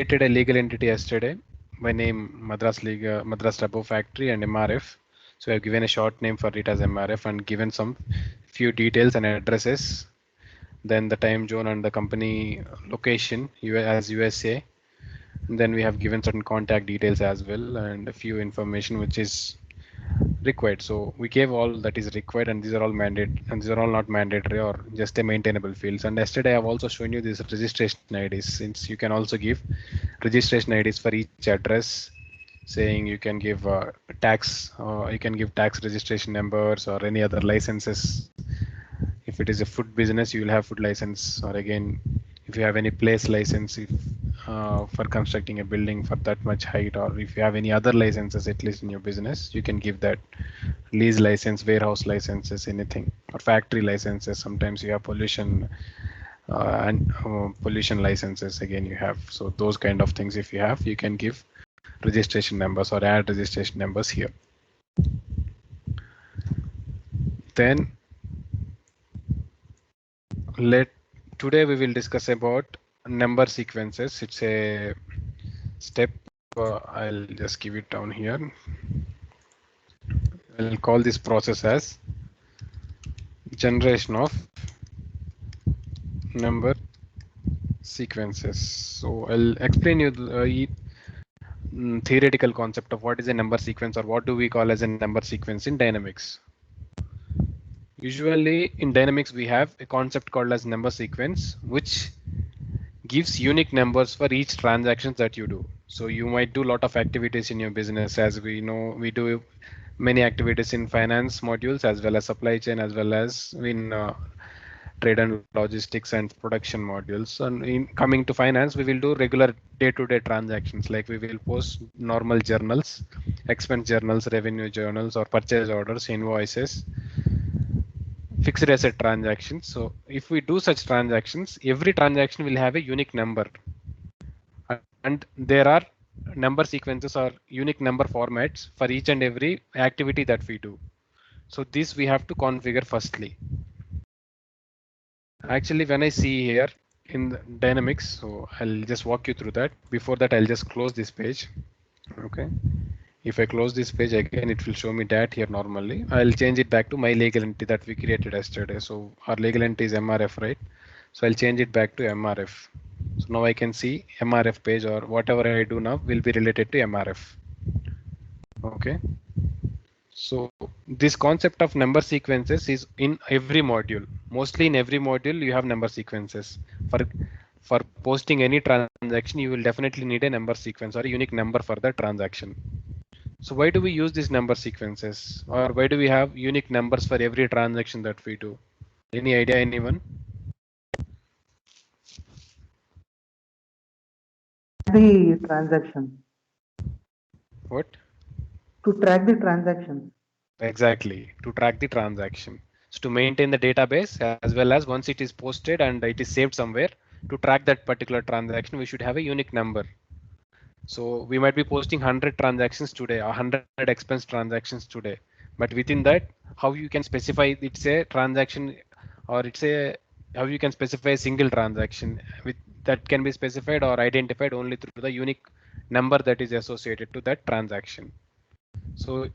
created a legal entity yesterday by name Madras Rubber Factory and MRF. So I've given a short name for it as MRF and given some few details and addresses. Then the time zone and the company location as USA. And then we have given certain contact details as well and a few information which is required. So we gave all that is required, and these are all not mandatory or just a maintainable fields. And yesterday I've also shown you these registration IDs, since you can also give registration IDs for each address, saying you can give you can give tax registration numbers or any other licenses. If it is a food business, you will have food license, or again, if you have any place license, if for constructing a building for that much height, or if you have any other licenses at least in your business, you can give that. Lease license, warehouse licenses, anything, or factory licenses. Sometimes you have pollution and pollution licenses, again you have. So those kind of things, if you have, you can give registration numbers or add registration numbers here. Then today we will discuss about number sequences. It's a step. I'll just give it down here. I'll call this process as generation of number sequences. So I'll explain you the theoretical concept of what is a number sequence, or what do we call as a number sequence in dynamics. Usually in dynamics we have a concept called as number sequence, which gives unique numbers for each transaction that you do. So you might do a lot of activities in your business. As we know, we do many activities in finance modules, as well as supply chain, as well as in trade and logistics and production modules. And in coming to finance, we will do regular day-to-day transactions, like we will post normal journals, expense journals, revenue journals, or purchase orders, invoices, fixed asset transactions. So if we do such transactions, every transaction will have a unique number, and there are number sequences or unique number formats for each and every activity that we do. So this we have to configure firstly. Actually, when I see here in the dynamics, so I'll just walk you through that. Before that, I'll just close this page. Okay. If I close this page again, it will show me that here normally. I'll change it back to my legal entity that we created yesterday. So our legal entity is MRF, right? So I'll change it back to MRF. So now I can see MRF page, or whatever I do now will be related to MRF. Okay. So this concept of number sequences is in every module. Mostly in every module you have number sequences. For posting any transaction, you will definitely need a number sequence or a unique number for the transaction. So why do we use these number sequences, or why do we have unique numbers for every transaction that we do? Any idea, anyone? The transaction. What? To track the transaction. Exactly, to track the transaction. So to maintain the database, as well as once it is posted and it is saved somewhere, to track that particular transaction, we should have a unique number. So we might be posting 100 transactions today, or 100 expense transactions today, but within that, how you can specify it's a transaction, or how you can specify a single transaction with that can be specified or identified only through the unique number that is associated to that transaction. So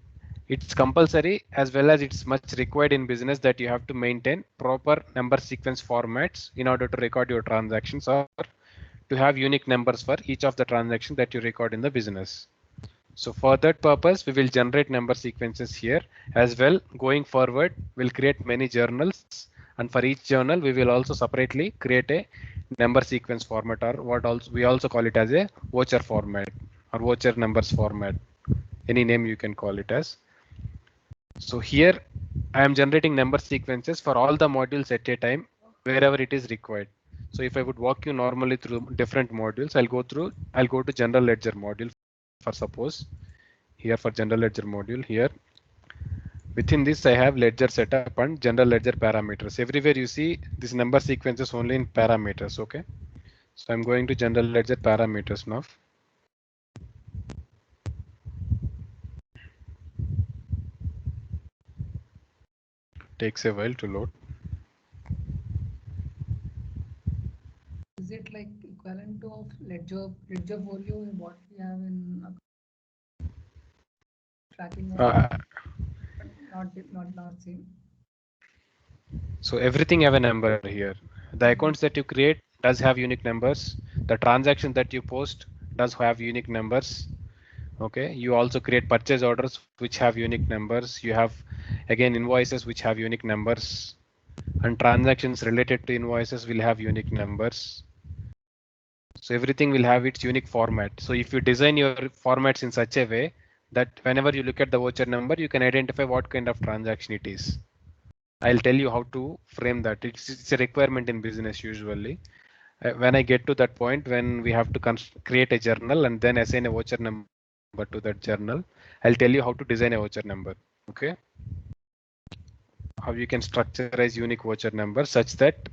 it's compulsory, as well as it's much required in business, that you have to maintain proper number sequence formats in order to record your transactions, or to have unique numbers for each of the transactions that you record in the business. So for that purpose, we will generate number sequences here as well. Going forward, we'll create many journals, and for each journal, we will also separately create a number sequence format, or we also call it as a voucher format or voucher numbers format. Any name you can call it as. So here I am generating number sequences for all the modules at a time, wherever it is required. So if I would walk you normally through different modules, I'll go to general ledger module for suppose. Here for general ledger module here. Within this I have ledger setup and general ledger parameters. Everywhere you see this number sequences only in parameters. Okay. So I'm going to general ledger parameters now. Takes a while to load. Is it like equivalent of ledger folio is what we have in tracking of, Uh, but not same. so everything have a number here. The accounts that you create does have unique numbers. The transactions that you post does have unique numbers. Okay, you also create purchase orders which have unique numbers. You have again invoices which have unique numbers, and transactions related to invoices will have unique numbers. So everything will have its unique format. So if you design your formats in such a way that whenever you look at the voucher number, you can identify what kind of transaction it is. I'll tell you how to frame that. It's a requirement in business usually. When I get to that point, when we have to create a journal and then assign a voucher number to that journal, I'll tell you how to design a voucher number. Okay, how you can structureize unique voucher number such that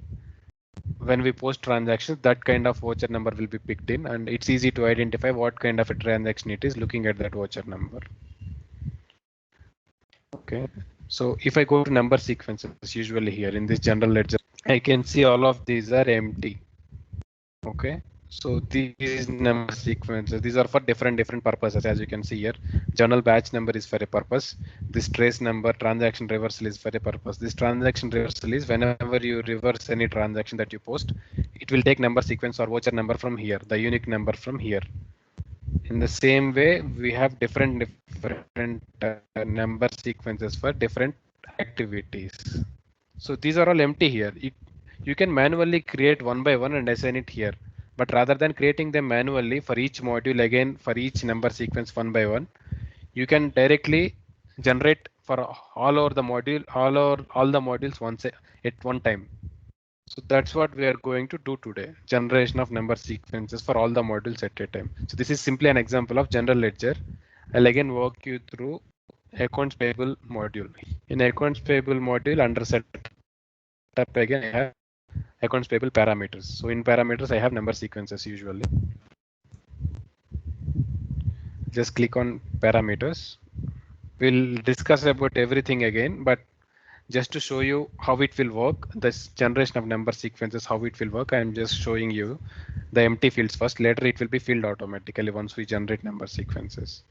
when we post transactions, that kind of voucher number will be picked in, and it's easy to identify what kind of a transaction it is looking at that voucher number. Okay, so if I go to number sequences, usually here in this general ledger, I can see all of these are empty. Okay, so these number sequences, these are for different purposes. As you can see here, journal batch number is for a purpose. This trace number transaction reversal is for a purpose. This transaction reversal is whenever you reverse any transaction that you post, it will take number sequence or voucher number from here, the unique number from here. In the same way, we have different number sequences for different activities. So these are all empty here. You can manually create one by one and assign it here. But rather than creating them manually for each module, again for each number sequence one by one, you can directly generate for all over the module, all the modules once at one time. So that's what we are going to do today. Generation of number sequences for all the modules at a time. So this is simply an example of general ledger. I'll again walk you through accounts payable module. In accounts payable module under setup again, I have accounts payable parameters. So in parameters, I have number sequences usually. Just click on parameters. We'll discuss about everything again, but just to show you how it will work, this generation of number sequences, how it will work, I am just showing you the empty fields first. Later it will be filled automatically once we generate number sequences.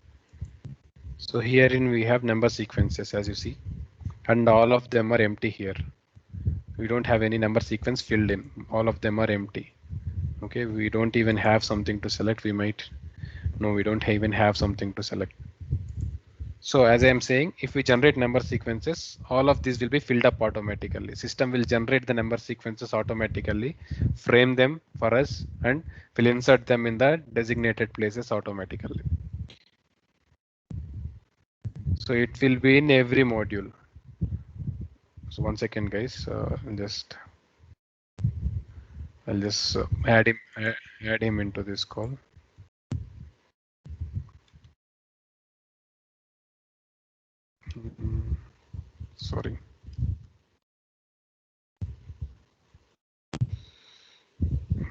So herein we have number sequences as you see, and all of them are empty here. We don't have any number sequence filled in. All of them are empty. Okay, we don't even have something to select. We don't even have something to select. So as I am saying, if we generate number sequences, all of these will be filled up automatically. System will generate the number sequences automatically, frame them for us, and will insert them in the designated places automatically. So it will be in every module. So 1 second, guys. I'll just add him into this call. Sorry.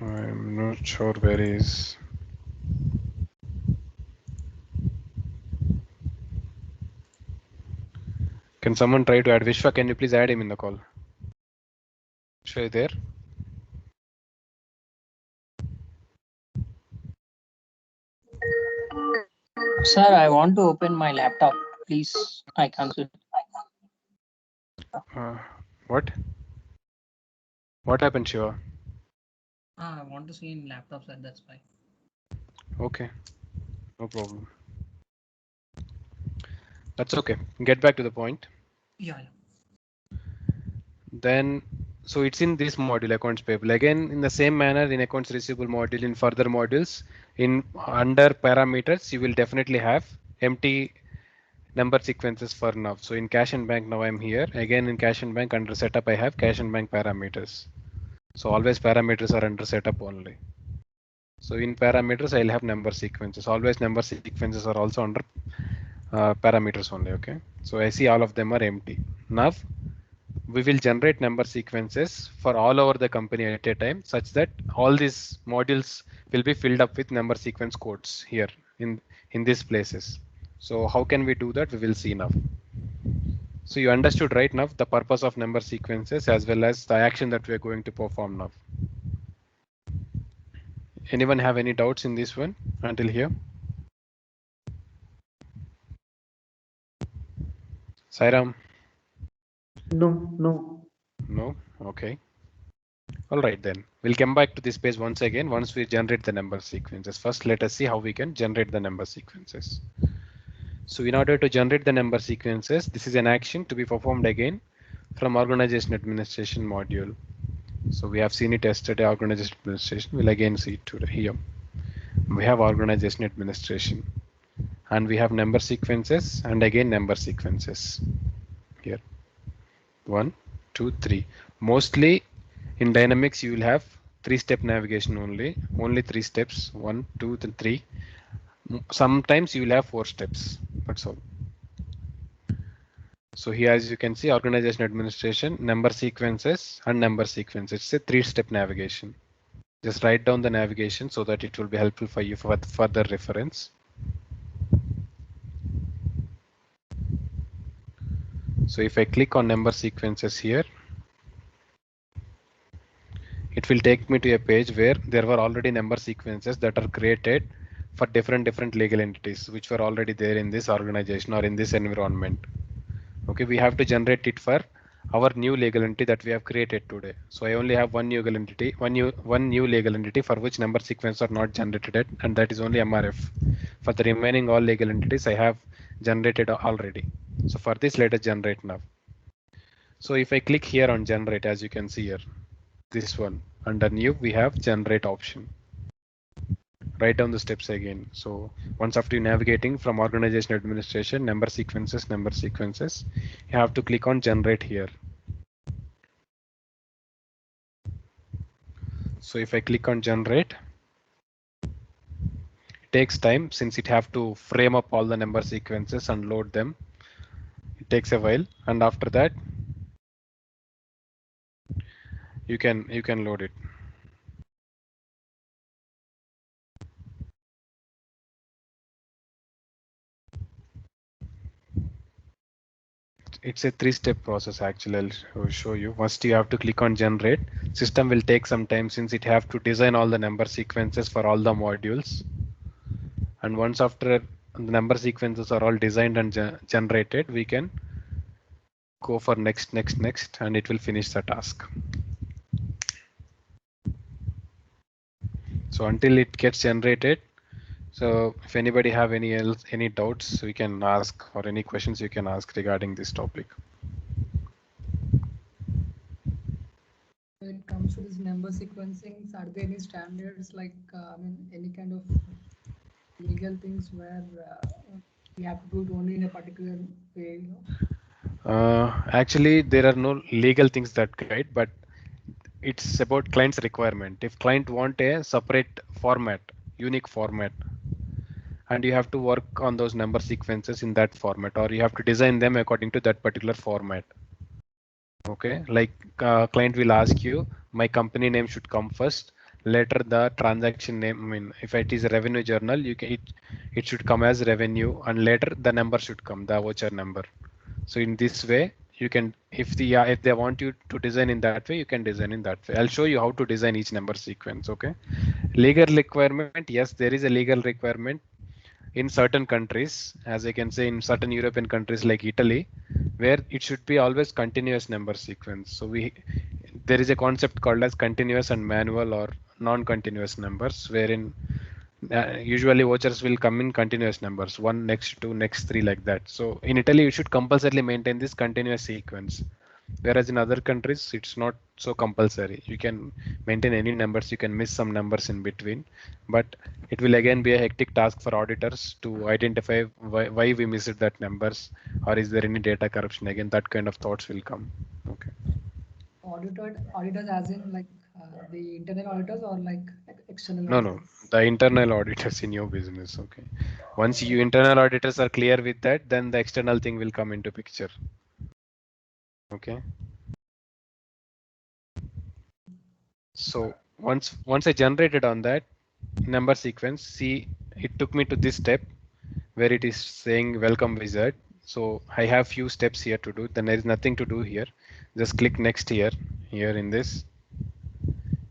I'm not sure where he is. Can someone try to add Vishwa? Can you please add him in the call? Vishwa, you there? Sir, I want to open my laptop. Please, I can't see. What? What happened, Shiva? I want to see in laptop side. That's why. Okay, no problem. That's okay. Get back to the point. Yeah. Then, so it's in this module, accounts payable. Again, in the same manner, in accounts receivable module, in further modules, in under parameters, you will definitely have empty number sequences for now. So in cash and bank, now I'm here. Again, in cash and bank under setup, I have cash and bank parameters. So always parameters are under setup only. So in parameters, I'll have number sequences. Always number sequences are also under parameters only. Okay. So I see all of them are empty. Now we will generate number sequences for all over the company at a time such that all these modules will be filled up with number sequence codes here in these places. So how can we do that? We will see now. So you understood right now the purpose of number sequences as well as the action that we are going to perform now. Anyone have any doubts in this one until here? Sairam? No, no. No? Okay. All right, then we'll come back to this page once again once we generate the number sequences. First, let us see how we can generate the number sequences. So in order to generate the number sequences, this is an action to be performed again from organization administration module. So we have seen it yesterday, organization administration. We'll again see it today here. We have organization administration and we have number sequences and again number sequences here. 1, 2, 3. Mostly in Dynamics, you will have three-step navigation only three steps, 1, 2, 3. Sometimes you will have 4 steps. That's all. So here, as you can see, organization administration, number sequences and number sequences. It's a 3-step navigation. Just write down the navigation so that it will be helpful for you for further reference. So if I click on number sequences here, it will take me to a page where there were already number sequences that are created for different legal entities which were already there in this organization or in this environment. Okay, we have to generate it for our new legal entity that we have created today. So I only have one new legal entity, one new legal entity for which number sequences are not generated yet, and that is only MRF. For the remaining all legal entities I have generated already. So for this, let us generate now. So if I click here on generate, as you can see here, this one under new we have generate option. Write down the steps again. So once after navigating from organization administration, number sequences, you have to click on generate here. So if I click on generate, it takes time since it have to frame up all the number sequences and load them. It takes a while, and after that you can load it. It's a 3-step process actually. I'll show you. First you have to click on generate. System will take some time since it have to design all the number sequences for all the modules. And once after the number sequences are all designed and generated, we can go for next, and it will finish the task. So until it gets generated, so if anybody have any doubts, we can ask, or any questions you can ask regarding this topic. When it comes to this number sequencing, are there any standards like, I mean, any kind of legal things where we have to do it only in a particular way? Actually, there are no legal things that guide, but it's about client's requirement. If client want a separate format, unique format, and you have to work on those number sequences in that format, or you have to design them according to that particular format. Okay, like client will ask you, my company name should come first, later the transaction name. I mean, if it is a revenue journal, it should come as revenue, and later the number should come, the voucher number. So in this way, you can, if they want you to design in that way, you can design in that way. I'll show you how to design each number sequence. Okay, legal requirement. Yes, there is a legal requirement in certain countries, as I can say in certain European countries like Italy, where it should be always continuous number sequence. So there is a concept called as continuous and manual or non-continuous numbers, wherein usually vouchers will come in continuous numbers, 1 next 2 next 3 like that. So in Italy, you should compulsorily maintain this continuous sequence. Whereas in other countries, it's not so compulsory. You can maintain any numbers, you can miss some numbers in between, but it will again be a hectic task for auditors to identify why we missed that numbers, or is there any data corruption. Again, that kind of thoughts will come. Okay. Auditors as in like the internal auditors or like external No, no, auditors? the internal auditors in your business. Okay. Once you internal auditors are clear with that, then the external thing will come into picture. Okay. So once I generated on that number sequence, see, it took me to this step where it is saying welcome wizard. So I have few steps here to do. Then there is nothing to do here. Just click next here in this.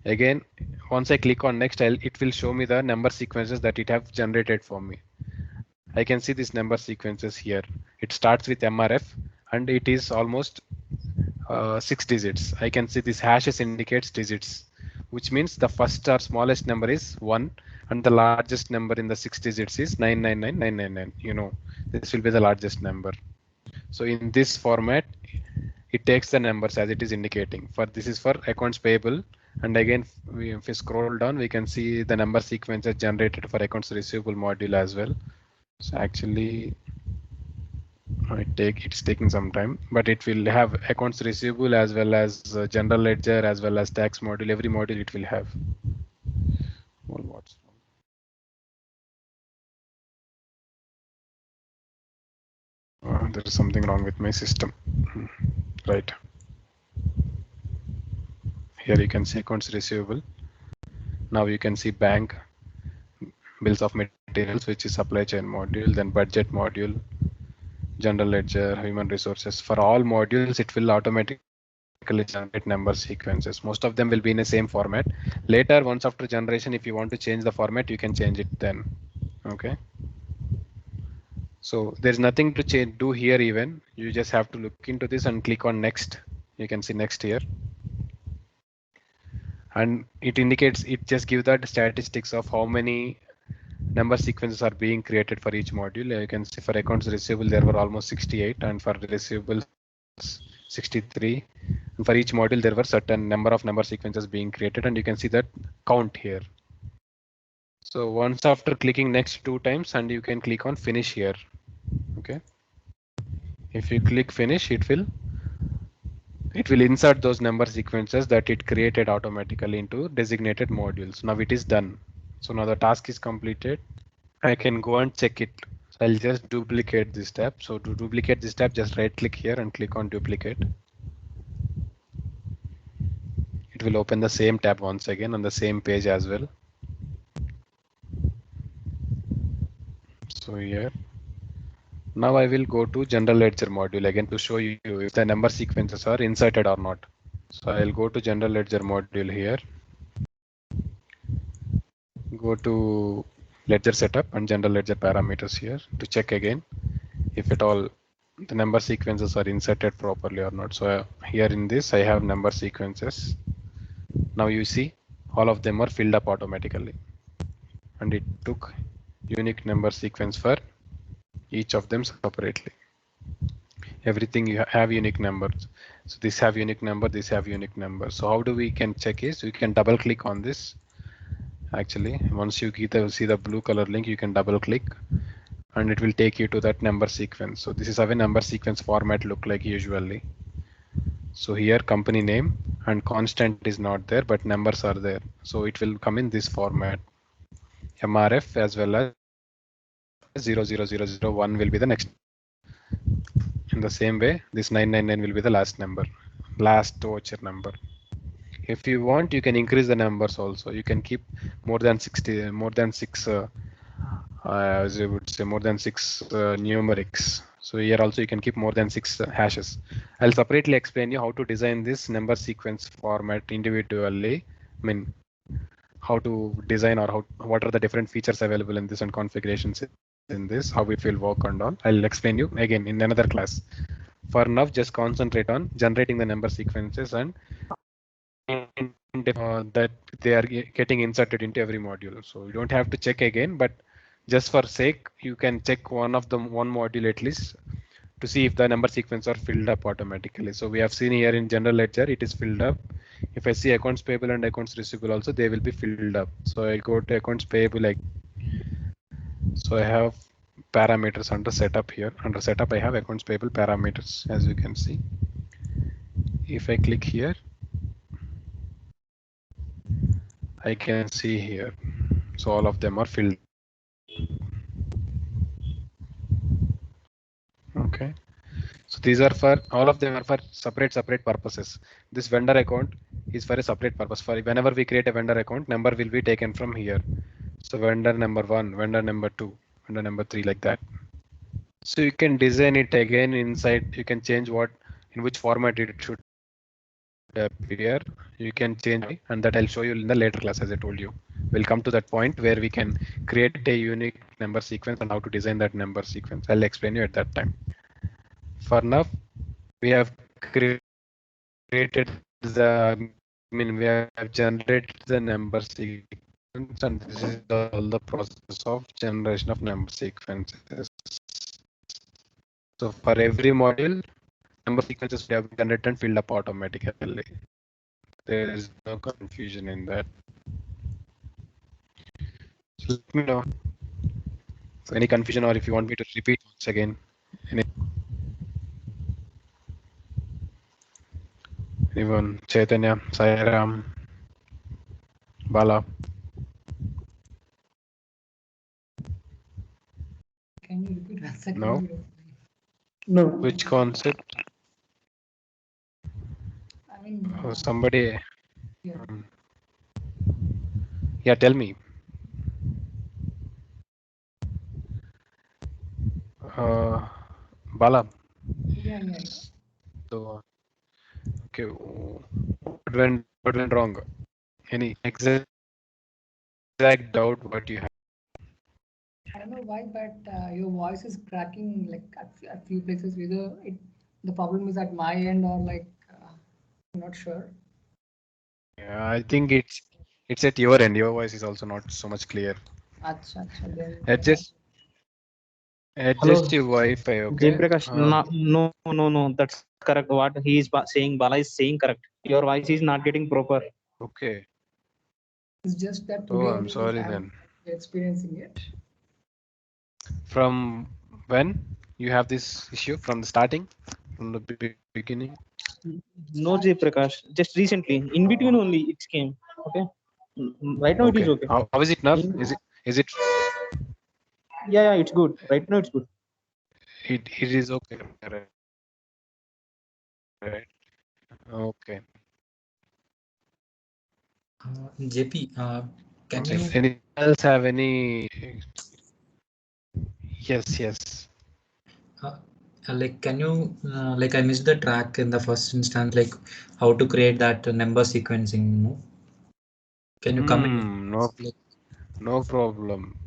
Again, once I click on next, it will show me the number sequences that it have generated for me. I can see these number sequences here. It starts with MRF and it is almost 6 digits. I can see this hashes indicates digits, which means the first or smallest number is 1 and the largest number in the 6 digits is 999999. You know, this will be the largest number. So in this format, it takes the numbers as it is indicating. For this is for accounts payable, and again, if we scroll down, we can see the number sequences generated for accounts receivable module as well. So actually, it's taking some time, but it will have accounts receivable as well as general ledger as well as tax module. Every module it will have. Well, what's there is something wrong with my system. Right. Here you can see accounts receivable. Now you can see bank, bills of materials, which is supply chain module, then budget module, general ledger, human resources. For all modules, it will automatically generate number sequences. Most of them will be in the same format. Later, once after generation, if you want to change the format, you can change it then. Okay. So there's nothing to change, do here even. You just have to look into this and click on next. You can see next here. And it indicates, it just gives the statistics of how many number sequences are being created for each module. You can see for accounts receivable, there were almost 68, and for receivables 63. And for each module, there were certain number of number sequences being created, and you can see that count here. So once after clicking next 2 times, and you can click on finish here. Okay. If you click finish, it will insert those number sequences that it created automatically into designated modules. Now it is done. So now the task is completed. I can go and check it. So I'll just duplicate this tab. So to duplicate this tab, just right click here and click on duplicate. It will open the same tab once again on the same page as well. So here. Now I will go to general ledger module again to show you if the number sequences are inserted or not. So I'll go to general ledger module here. Go to ledger setup and general ledger parameters here to check again if at all the number sequences are inserted properly or not. So here in this I have number sequences. Now you see all of them are filled up automatically, and it took unique number sequence for each of them separately. Everything you have unique numbers. So this have unique number, this have unique number. So how do we can check is we can double click on this. Actually, once you see the blue color link, you can double click and it will take you to that number sequence. So this is how a number sequence format look like usually. So here company name and constant is not there, but numbers are there. So it will come in this format. MRF as well as 00001 will be the next. In the same way, this 999 will be the last number, last voucher number. If you want, you can increase the numbers also. You can keep more than 60, more than 6, as I would say, more than 6 numerics. So here also you can keep more than 6 hashes. I'll separately explain you how to design this number sequence format individually. I mean, how to design or what are the different features available in this and configurations in this, how it will work and all. I'll explain you again in another class. For now, just concentrate on generating the number sequences and that they are getting inserted into every module. So you don't have to check again, but just for sake, you can check one module at least to see if the number sequence are filled up automatically. So we have seen here in general ledger, it is filled up. If I see accounts payable and accounts receivable also, they will be filled up. So I go to accounts payable. So I have parameters under setup here. Under setup, I have accounts payable parameters, as you can see. If I click here, I can see here. So all of them are filled. Okay. So these are for all of them are for separate purposes. This vendor account is for a separate purpose. For whenever we create a vendor account, number will be taken from here. So vendor number 1, vendor number 2, vendor number 3, like that. So you can design it again inside. You can change in which format it should appear, you can change and that I'll show you in the later class. As I told you, we'll come to that point where we can create a unique number sequence and how to design that number sequence. I'll explain you at that time. For now, we have created we have generated the number sequence, and this is all the process of generation of number sequences. So for every module, number sequences we have generated and filled up automatically. There is no confusion in that. So let me know if any confusion or if you want me to repeat once again. Anyone? Chaitanya, Sairam, Bala. Can you repeat once again? No. No. Which concept? I mean, Oh, somebody. yeah. Yeah, tell me. Bala. Yeah. So, okay, what went wrong? Any exact doubt what you have? I don't know why, but your voice is cracking like at few places. Whether the problem is at my end or like I'm not sure. Yeah, I think it's at your end. Your voice is also not so much clear. Acha, then Adjust Hello, adjust your Wi-Fi, okay? Jayaprakash. No. That's correct. What he is saying, Bala is saying correct. Your voice is not getting proper. Okay. it's just that Oh, today I'm only sorry I'm then. experiencing it. From when you have this issue? From the starting, from the beginning? No, Start. Jayaprakash. Just recently, in between only it came. Okay. Right now it is Okay. okay. How is it now? In, Is it yeah, it's good. Right now it's good. it is okay, right? Okay. JP, can Okay. you Anyone else have any? Yes. uh, can you like I missed the track in the first instance, like how to create that number sequencing, you know? Can you come in? No, Like, no problem.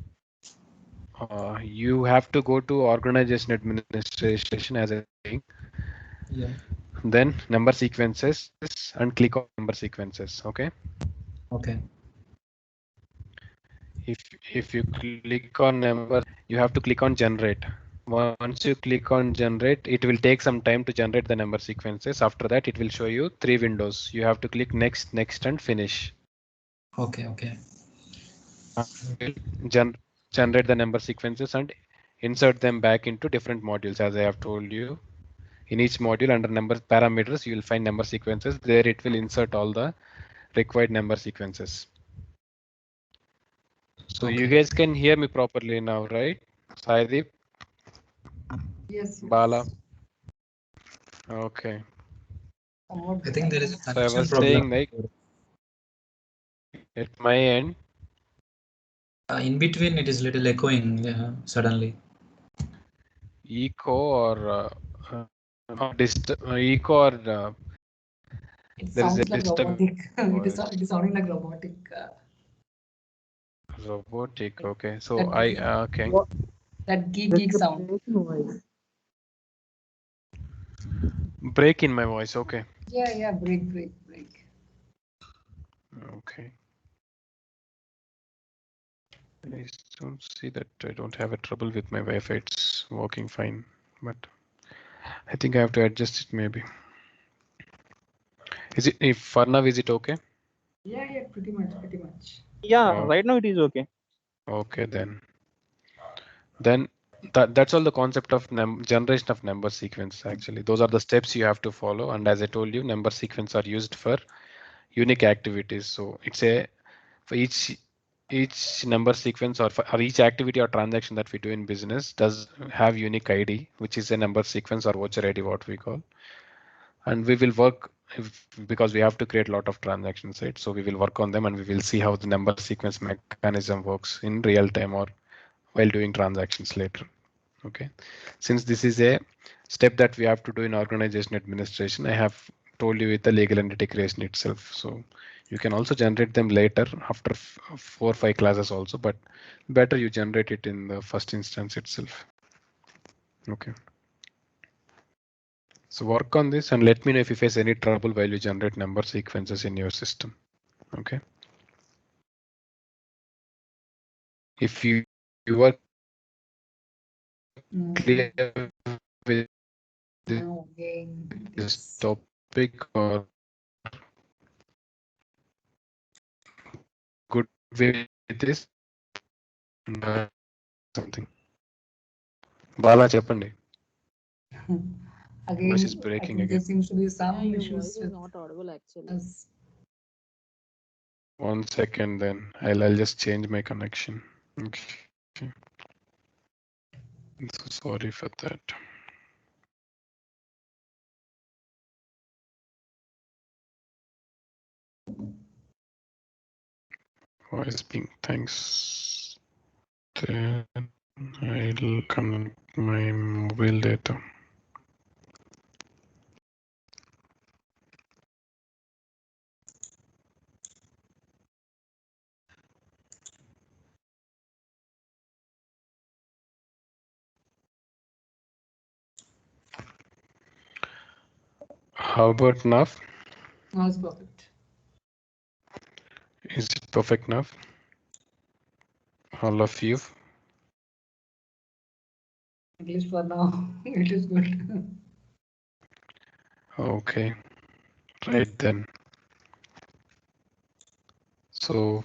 You have to go to organization administration as a thing, yeah. then number sequences and click on number sequences. Okay. Okay. If you click on number, you have to click on generate. Once you click on generate, it will take some time to generate the number sequences. After that, it will show you 3 windows. You have to click next, and finish. Okay. Gen generate the number sequences and insert them back into different modules. As I have told you, in each module under number parameters, you will find number sequences. There it will insert all the required number sequences. So you Okay. guys can hear me properly now, right? Saideep, Yes. Bala. Okay. Somewhat I think better. there is a So I connection was problem. saying like at my end, In between, it is little echoing suddenly. echo echo or It there is a sounds like disturb robotic. voice. It is sounding like robotic. Robotic. Like Okay. So that I geek, okay. What? that geek There's geek a sound. break in voice. Break in my voice. Okay. Yeah. Break. Okay. I don't see that I don't have a trouble with my Wi-Fi. It's working fine, but I think I have to adjust it maybe. Is it if for now is it okay? Yeah. Pretty much. Yeah, Oh, right now it is okay. okay then that's all the concept of generation of number sequence. Actually, those are the steps you have to follow. And as I told you, number sequence are used for unique activities. So it's a for each number sequence or each activity or transaction that we do in business does have unique ID, which is a number sequence or voucher ID, what we call. And we will work because we have to create a lot of transactions, right? So we will work on them and we will see how the number sequence mechanism works in real time or while doing transactions later. Okay. Since this is a step that we have to do in organization administration, I have told you with the legal entity creation itself. So you can also generate them later after 4 or 5 classes also, but better you generate it in the first instance itself. Okay. So work on this and let me know if you face any trouble while you generate number sequences in your system. Okay. If you are clear with Now again, this it's topic or good with this, something. Bala చెప్పండి. Voice is again, I breaking think there again. seems to be some Your issues voice is with not audible actually. us. 1 second, then I'll just change my connection. Okay. I'm so sorry for that. Voice ping. Thanks. Then I'll connect my mobile data. How about now? Now it's perfect. Is it perfect now? All of you? At least for now, it is good. Okay. Right then. So,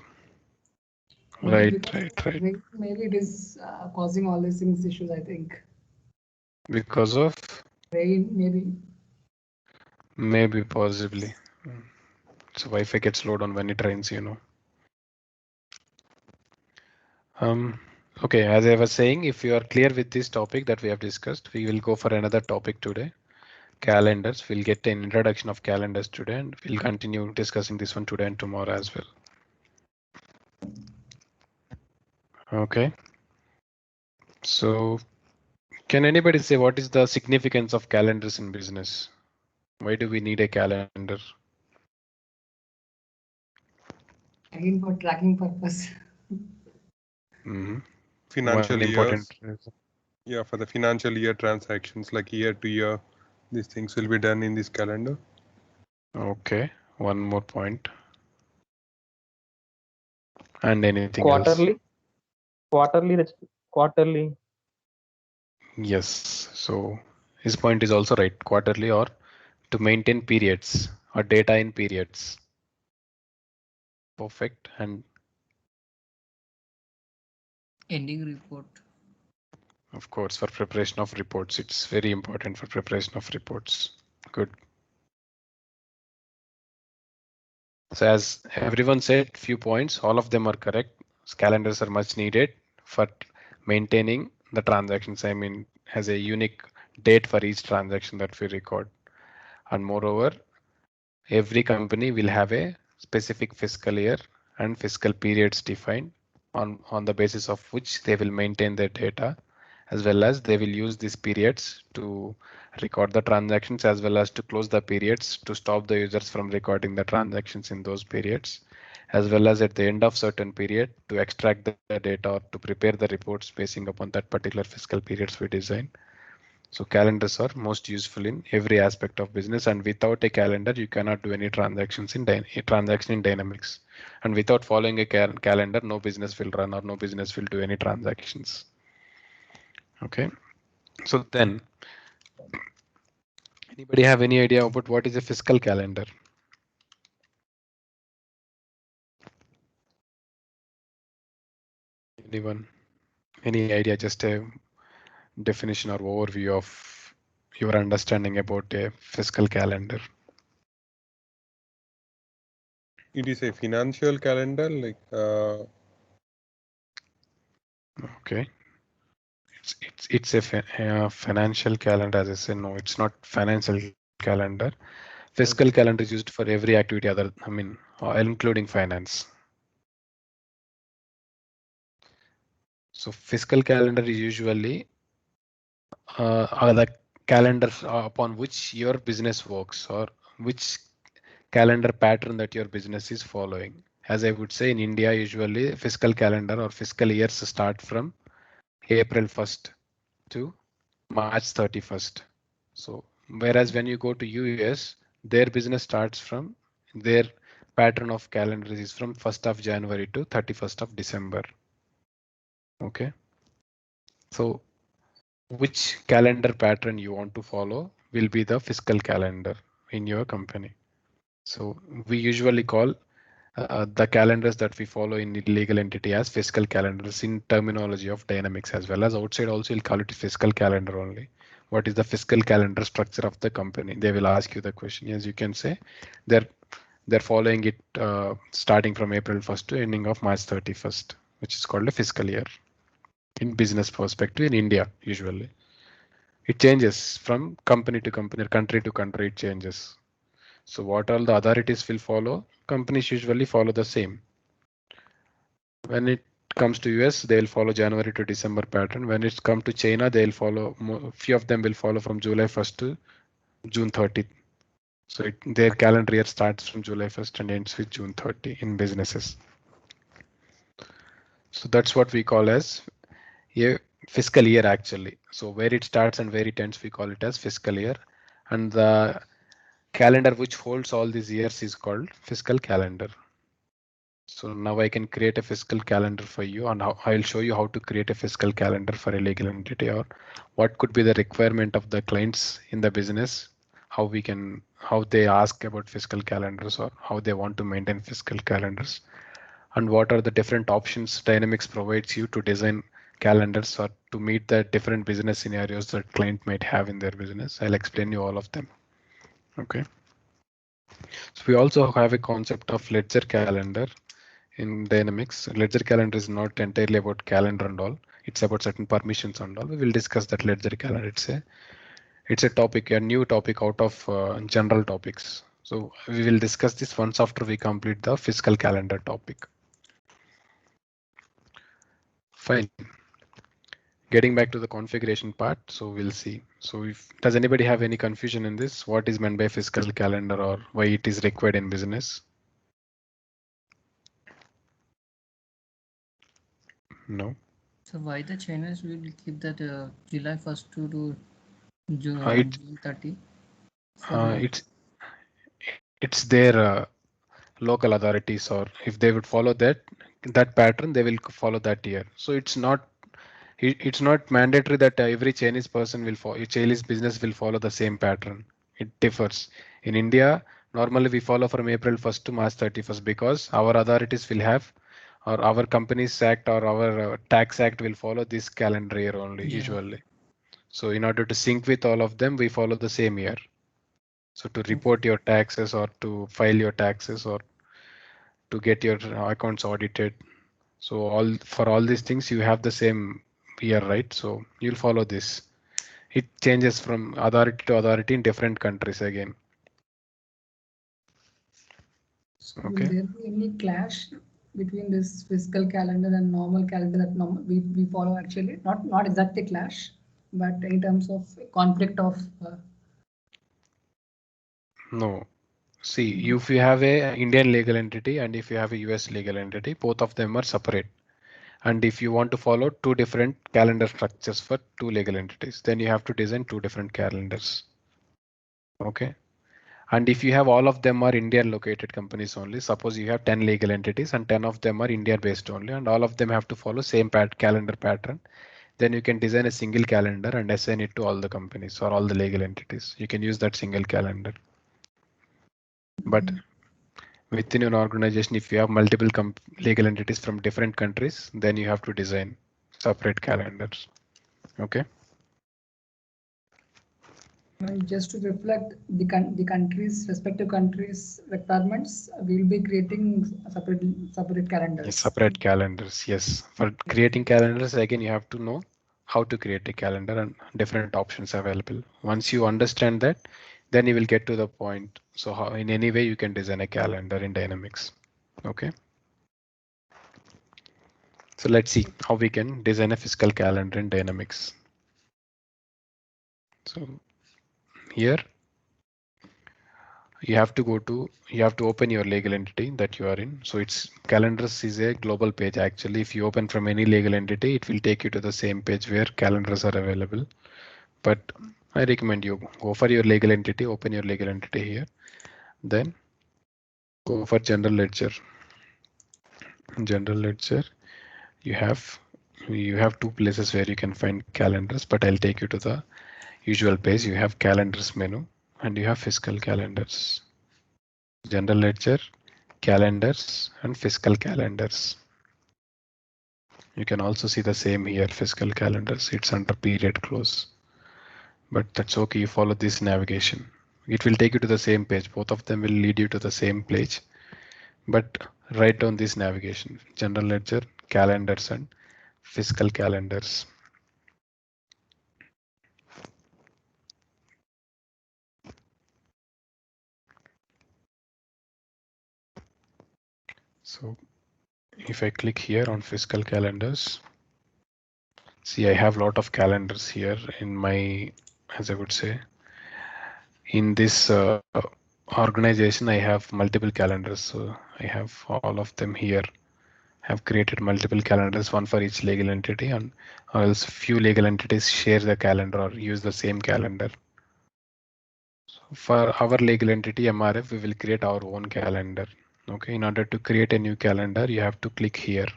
Maybe right. because maybe it is causing all these things issues, I think. Because of? Rain, maybe. Maybe, possibly. So Wi-Fi gets slowed down when it rains, you know. Okay, as I was saying, if you are clear with this topic that we have discussed, we will go for another topic today. Calendars. We'll get an introduction of calendars today, and we'll continue discussing this one today and tomorrow as well. Okay. So, can anybody say what is the significance of calendars in business? Why do we need a calendar? Again, for tracking purpose. Mm-hmm. Financial One important years. reason. Yeah, for the financial year transactions, like year to year, these things will be done in this calendar. Okay, one more point. And anything Quarterly, else? quarterly. Yes. So his point is also right. Quarterly or to maintain periods or data in periods. Perfect. And Ending report. of course, for preparation of reports, it's very important for preparation of reports. Good. So as everyone said, few points, all of them are correct. Calendars are much needed for maintaining the transactions. I mean, has a unique date for each transaction that we record. And moreover, every company will have a specific fiscal year and fiscal periods defined on the basis of which they will maintain their data, as well as they will use these periods to record the transactions as well as to close the periods to stop the users from recording the transactions in those periods, as well as at the end of certain period to extract the data or to prepare the reports basing upon that particular fiscal periods we design. So calendars are most useful in every aspect of business, and without a calendar, you cannot do any transactions in transaction in Dynamics. And without following a calendar, no business will run or no business will do any transactions. Okay. So then, anybody have any idea about what is a fiscal calendar? Anyone? Any idea? Just a definition or overview of your understanding about a fiscal calendar. It is a financial calendar, like Okay. It's a financial calendar, as I said. No, it's not financial calendar. Fiscal calendar is used for every activity other, I mean, including finance. So fiscal calendar is usually are the calendars upon which your business works, or which calendar pattern that your business is following. As I would say, in India, usually fiscal calendar or fiscal years start from April 1st to March 31st. So whereas when you go to US, their business starts from their pattern of calendar is from 1st of January to 31st of December. Okay. So which calendar pattern you want to follow will be the fiscal calendar in your company. So we usually call the calendars that we follow in the legal entity as fiscal calendars in terminology of Dynamics, as well as outside also you'll call it fiscal calendar only. What is the fiscal calendar structure of the company? They will ask you the question. As you can say, they're they're following it starting from April 1st to ending of March 31st, which is called a fiscal year in business perspective in India. Usually it changes from company to company, country to country, it changes. So what all the authorities will follow, companies usually follow the same. When it comes to US, they'll follow January to December pattern. When it's come to China, they'll follow, few of them will follow from July 1st to June 30th. So their calendar year starts from July 1st and ends with June 30 in businesses. So that's what we call as a fiscal year actually. So where it starts and where it ends, we call it as fiscal year. And the calendar which holds all these years is called fiscal calendar. So now I can create a fiscal calendar for you, and I'll show you how to create a fiscal calendar for a legal entity, or what could be the requirement of the clients in the business, how they ask about fiscal calendars or how they want to maintain fiscal calendars, and what are the different options Dynamics provides you to design calendars or to meet the different business scenarios that client might have in their business. I'll explain you all of them. Okay. So we also have a concept of ledger calendar in Dynamics. Ledger calendar is not entirely about calendar and all. It's about certain permissions and all. We will discuss that ledger calendar. It's a topic, a new topic out of general topics. So we will discuss this once after we complete the fiscal calendar topic. Fine. Getting back to the configuration part, so we'll see. So does anybody have any confusion in this? What is meant by fiscal calendar or why it is required in business? No. So why the Chinese will keep that July 1st to June, It, June 30? it's their local authorities, or if they would follow that pattern, they will follow that year. So it's not mandatory that every Chinese person will follow, Chinese business will follow the same pattern. It differs. In India, normally we follow from April 1st to March 31st because our authorities will have, or our companies act or our tax act will follow this calendar year only usually. So in order to sync with all of them, we follow the same year. So to report your taxes or to file your taxes or to get your accounts audited. So for all these things, you have the same year, right? So you'll follow this. It changes from authority to authority in different countries again. So Okay. will there be any clash between this fiscal calendar and normal calendar that we follow actually? Not exactly clash, but in terms of conflict of. No. See, if you have a Indian legal entity and if you have a US legal entity, both of them are separate. And if you want to follow two different calendar structures for two legal entities, then you have to design two different calendars. Okay. And if you have all of them are Indian located companies only, suppose you have 10 legal entities and 10 of them are India based only, and all of them have to follow same calendar pattern, then you can design a single calendar and assign it to all the companies or all the legal entities. You can use that single calendar. But within your organization, if you have multiple legal entities from different countries, then you have to design separate calendars. Okay. And just to reflect the respective countries' requirements, we'll be creating separate calendars. Yes, separate calendars. Yes. For creating calendars, again, you have to know how to create a calendar and different options available. Once you understand that, then you will get to the point. So how in any way you can design a calendar in Dynamics. Okay. So let's see how we can design a fiscal calendar in Dynamics. So here you have to open your legal entity that you are in. So it's calendars is a global page. Actually, if you open from any legal entity, it will take you to the same page where calendars are available. But I recommend you go for your legal entity, open your legal entity here, then go for general ledger. In general ledger, you have two places where you can find calendars, but I'll take you to the usual page. You have calendars menu and you have fiscal calendars. General ledger, calendars, and fiscal calendars. You can also see the same here, fiscal calendars. It's under period close, but that's okay. You follow this navigation. It will take you to the same page. Both of them will lead you to the same page, but write down this navigation: general ledger, calendars, and fiscal calendars. So if I click here on fiscal calendars, see I have a lot of calendars here in my, as I would say, in this organization, I have multiple calendars. So I have all of them here. Have created multiple calendars, one for each legal entity, and or else few legal entities share the calendar or use the same calendar. So for our legal entity MRF, we will create our own calendar. Okay, in order to create a new calendar, you have to click here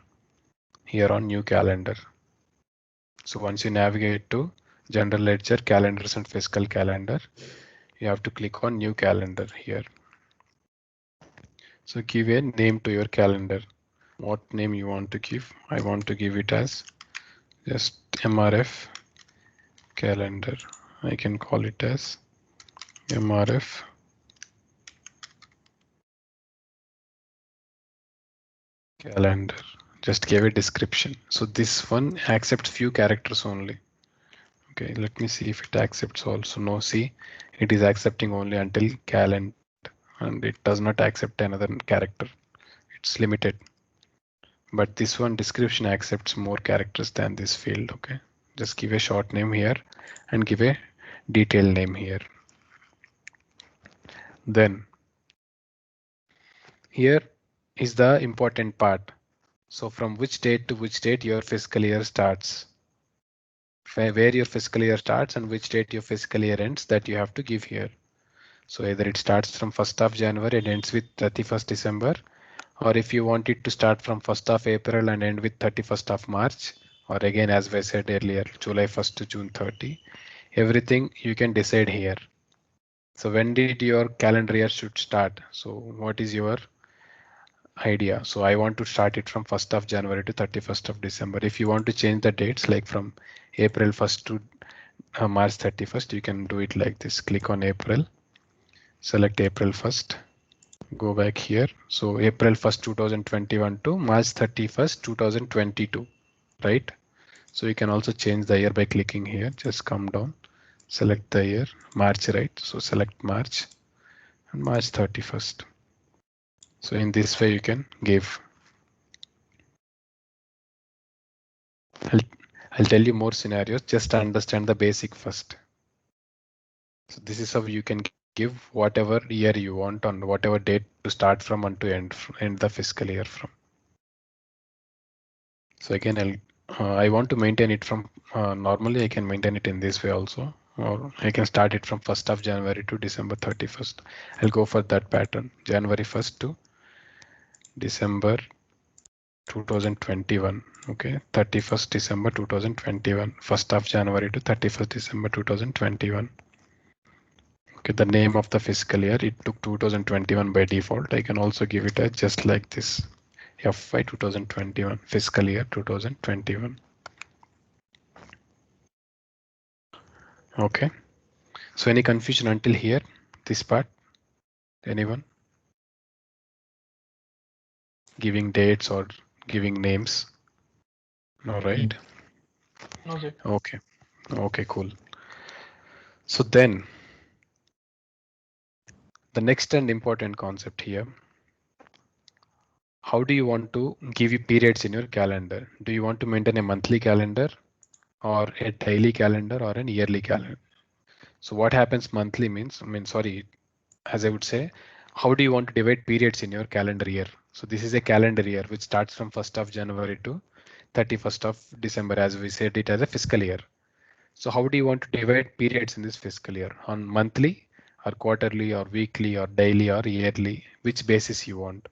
on new calendar. So once you navigate to general ledger, calendars, and fiscal calendar, you have to click on new calendar here. So give a name to your calendar. What name you want to give? I want to give it as just MRF calendar. I can call it as MRF calendar. Just give a description. So this one accepts few characters only. Okay, let me see if it accepts also. No, see, it is accepting only until calendar, and it does not accept another character. It's limited. But this one description accepts more characters than this field. Okay, just give a short name here and give a detailed name here. Then here is the important part. So from which date to which date your fiscal year starts, where your fiscal year starts and which date your fiscal year ends, that you have to give here. So either it starts from 1st of January and ends with 31st December, or if you want it to start from 1st of April and end with 31st of March, or again, as I said earlier, July 1st to June 30, everything you can decide here. So when did your calendar year should start? So what is your idea? So I want to start it from 1st of January to 31st of December. If you want to change the dates, like from April 1st to March 31st, you can do it like this. Click on April, select April 1st, go back here. So April 1st, 2021 to March 31st, 2022, right? So you can also change the year by clicking here. Just come down, select the year, March, right? So select March and March 31st. So in this way you can give. I'll tell you more scenarios, just understand the basic first. So this is how you can give whatever year you want on whatever date to start from and to end the fiscal year from. So again, I want to maintain it from normally I can maintain it in this way also, or I can start it from 1st of January to December 31st. I'll go for that pattern, January 1st to December 2021. Okay, 31st December 2021, 1st of January to 31st December 2021. Okay, the name of the fiscal year, it took 2021 by default. I can also give it as just like this, FY 2021, fiscal year 2021. Okay, so any confusion until here, this part? Anyone? Giving dates or giving names? No, right? No, sir. Okay, okay, cool. So then the next and important concept here, how do you want to give you periods in your calendar? Do you want to maintain a monthly calendar or a daily calendar or an yearly calendar? So what happens monthly means, as I would say, how do you want to divide periods in your calendar year? So this is a calendar year which starts from 1st of January to 31st of December, as we said it as a fiscal year. So how do you want to divide periods in this fiscal year? On monthly or quarterly or weekly or daily or yearly? Which basis you want?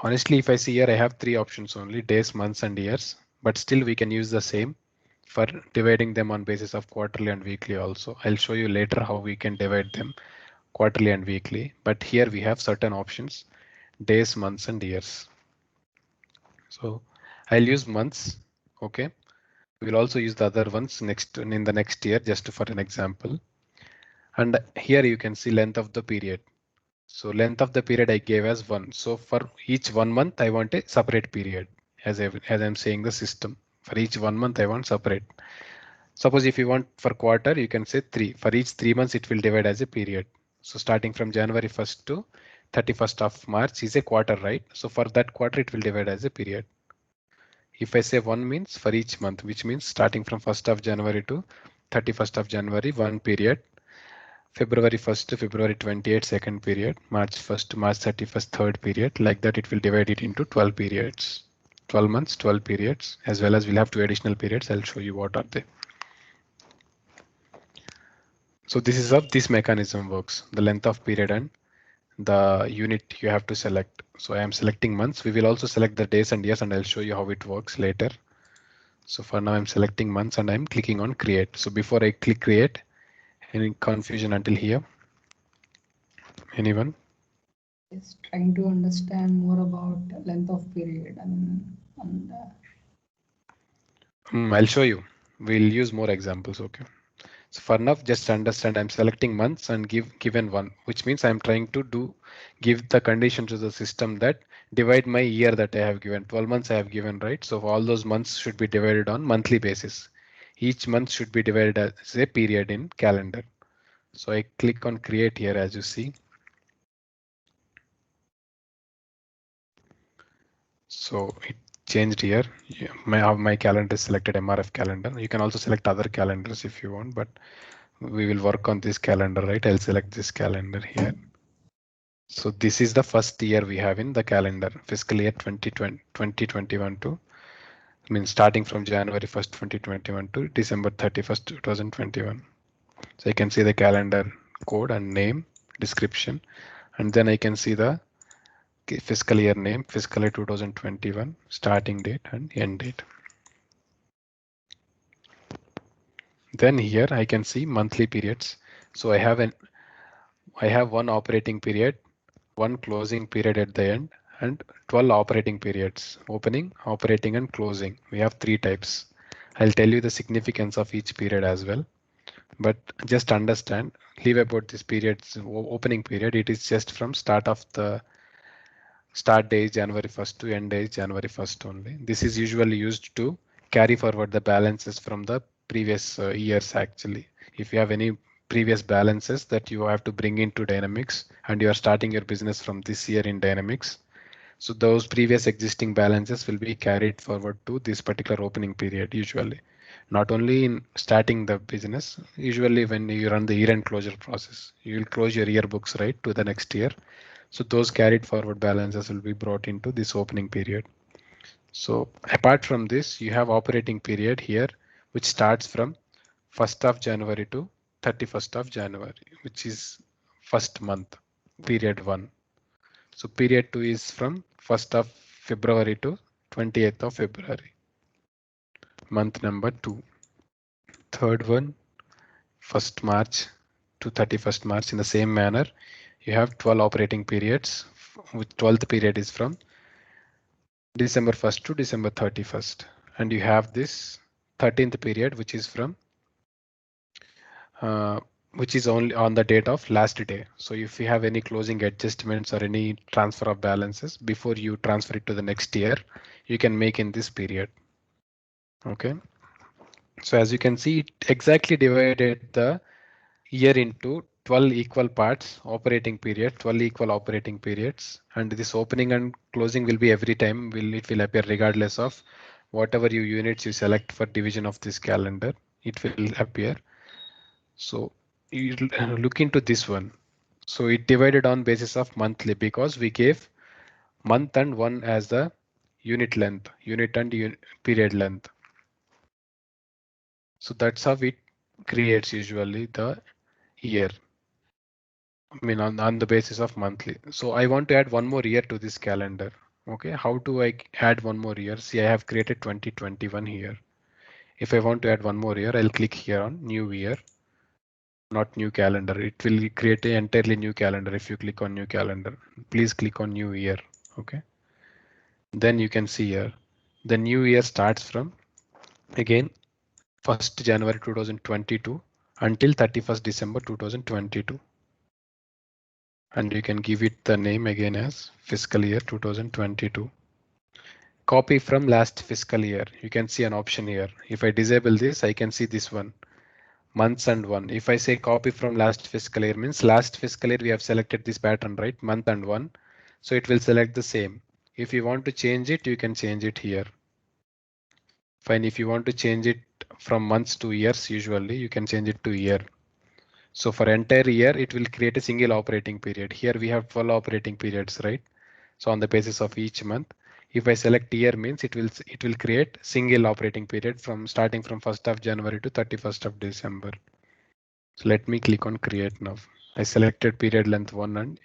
Honestly, if I see here, I have three options only: days, months, and years. But still, we can use the same for dividing them on basis of quarterly and weekly also. I'll show you later how we can divide them quarterly and weekly. But here we have certain options: days, months, and years. So I'll use months. Okay. We'll also use the other ones next in the next year, just for an example. And here you can see length of the period. So length of the period I gave as 1. So for each 1 month, I want a separate period, as I'm saying the system. For each 1 month, I want separate. Suppose if you want for quarter, you can say 3. For each 3 months, it will divide as a period. So starting from January 1st to 31st of March is a quarter, right? So for that quarter, it will divide as a period. If I say 1 means for each month, which means starting from 1st of January to 31st of January, 1 period. February 1st to February 28th, second period. March 1st to March 31st, third period. Like that, it will divide it into 12 periods. 12 months, 12 periods, as well as we'll have 2 additional periods. I'll show you what are they. So this is how this mechanism works: the length of period and the unit you have to select. So I am selecting months. We will also select the days and years, and I'll show you how it works later. So for now, I'm selecting months and I'm clicking on create. So before I click create, any confusion until here? Anyone? Just trying to understand more about length of period. I mean, and I'll show you. We'll use more examples. Okay. So for now, just understand I'm selecting months and given 1, which means I'm trying to give the condition to the system that divide my year that I have given. 12 months I have given, right? So all those months should be divided on monthly basis. Each month should be divided as a period in calendar. So I click on create here, as you see. So it changed here. Yeah, my calendar is selected MRF calendar. You can also select other calendars if you want, but we will work on this calendar, right? I'll select this calendar here. So this is the first year we have in the calendar, fiscal year 2021 to, I mean, starting from January 1st, 2021 to December 31st, 2021. So I can see the calendar code and name, description, and then I can see the fiscal year name, fiscal year 2021, starting date and end date. Then here I can see monthly periods. So I have one operating period, one closing period at the end, and 12 operating periods: opening, operating, and closing. We have 3 types. I'll tell you the significance of each period as well, but just understand, leave about this period's opening period. It is just from start date January 1st to end date January 1st only. This is usually used to carry forward the balances from the previous years. Actually, if you have any previous balances that you have to bring into Dynamics and you are starting your business from this year in Dynamics, so those previous existing balances will be carried forward to this particular opening period usually. Not only in starting the business, usually when you run the year-end closure process, you will close your yearbooks right to the next year. So those carried forward balances will be brought into this opening period. So apart from this, you have operating period here, which starts from 1st of January to 31st of January, which is first month, period 1. So period 2 is from 1st of February to 28th of February, month number 2. Third one, 1st March to 31st March. In the same manner, you have 12 operating periods, which 12th period is from December 1st to December 31st. And you have this 13th period, which is from which is only on the date of last day. So if you have any closing adjustments or any transfer of balances before you transfer it to the next year, you can make in this period. Okay. So as you can see, it exactly divided the year into 12 equal parts, operating period, 12 equal operating periods, and this opening and closing will be every time it will appear regardless of whatever units you select for division of this calendar, it will appear. So you look into this one. So it divided on basis of monthly because we gave month and one as the unit length, unit and period length. So that's how it creates usually the year. I mean on the basis of monthly. So I want to add one more year to this calendar. Okay, how do I add one more year? See, I have created 2021 here. If I want to add one more year, I'll click here on new year, not new calendar. It will create an entirely new calendar if you click on new calendar. Please click on new year. Okay. Then you can see here the new year starts from again 1st January 2022 until 31st December 2022. And you can give it the name again as fiscal year 2022. Copy from last fiscal year. You can see an option here. If I disable this, I can see this one. Months and one. If I say copy from last fiscal year means last fiscal year we have selected this pattern, right? Month and one. So it will select the same. If you want to change it, you can change it here. Fine. If you want to change it from months to years, usually you can change it to year. So for entire year, it will create a single operating period. Here we have 12 operating periods, right? So on the basis of each month, if I select year means it will create single operating period from starting from 1st of January to 31st of December. So let me click on create now. I selected period length 1 and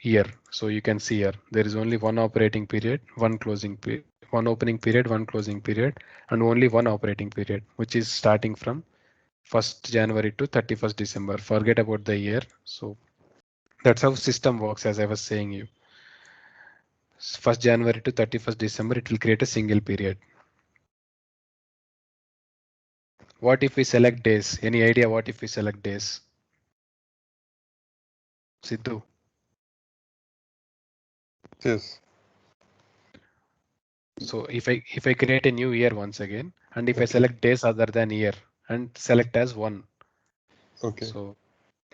year. So you can see here there is only one operating period, one closing period, one opening period, one closing period, and only one operating period, which is starting from 1st January to 31st December. Forget about the year. So that's how system works, as I was saying you. 1st January to 31st December, it will create a single period. What if we select days? Any idea what if we select days? Sidhu? Yes. So if I create a new year once again, and if I Okay. select days other than year and select as one. Okay. So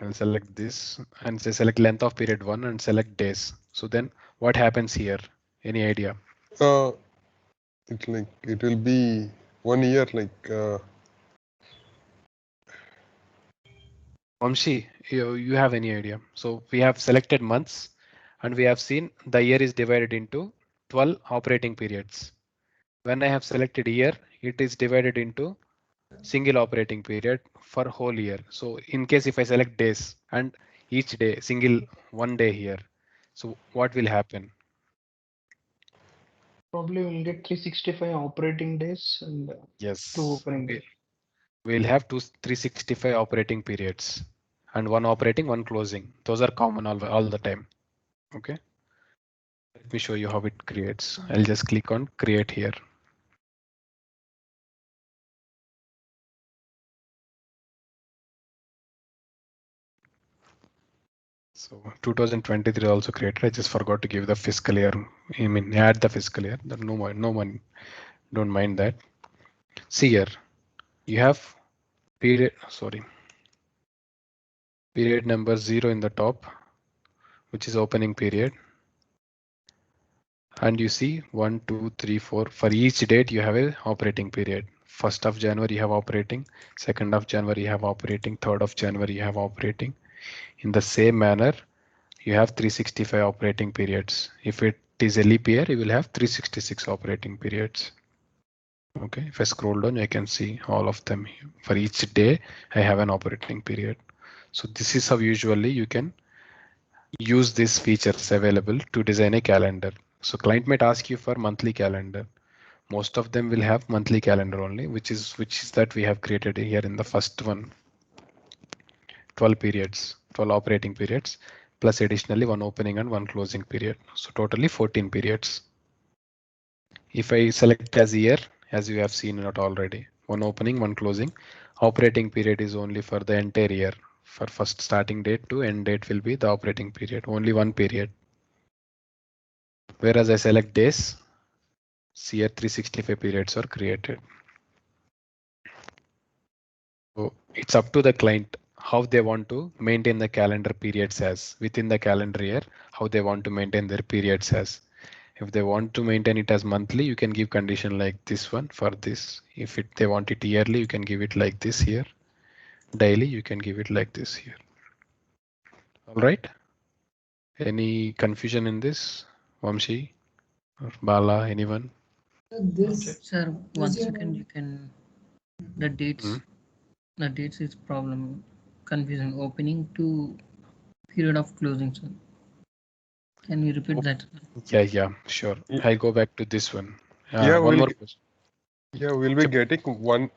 I'll select this and say select length of period 1 and select days. So then what happens here? Any idea? It's like it will be 1 year, like Vamshi, you have any idea? So we have selected months and we have seen the year is divided into 12 operating periods. When I have selected year, it is divided into single operating period for whole year. So in case if I select days and each day single 1 day here, so what will happen? Probably we'll get 365 operating days and 2 Yes, opening days. we'll have 365 operating periods and one operating, one closing. Those are common all the time. Okay. Let me show you how it creates. I'll just click on create here. So 2023 also created. I just forgot to give the fiscal year. I mean, add the fiscal year. No one, don't mind that. See here, you have period. Sorry, period number 0 in the top, which is opening period. And you see 1, 2, 3, 4. For each date, you have a operating period. 1st of January, you have operating. 2nd of January, you have operating. 3rd of January, you have operating. In the same manner, you have 365 operating periods. If it is a leap year, you will have 366 operating periods. Okay, if I scroll down, I can see all of them. For each day, I have an operating period. So this is how usually you can use these features available to design a calendar. So client might ask you for monthly calendar. Most of them will have monthly calendar only, which is that we have created here in the first one. 12 periods, 12 operating periods, plus additionally one opening and one closing period. So totally 14 periods. If I select as year, as you have seen it already, one opening, one closing, operating period is only for the entire year. For first starting date to end date will be the operating period, only one period. Whereas I select days, see here 365 periods are created. So it's up to the client how they want to maintain the calendar periods as within the calendar year, how they want to maintain their periods as. If they want to maintain it as monthly, you can give condition like this one for this. If they want it yearly, you can give it like this here. Daily, you can give it like this here. All right. Any confusion in this, Vamshi or Bala, anyone? This Sir, one assume- second, you can, the dates, the dates is problem, confusing, opening to period of closing, sir. Can you repeat that? Yeah, sure. Yeah. I'll go back to this one. Yeah, One more question. Yeah, we'll be getting 1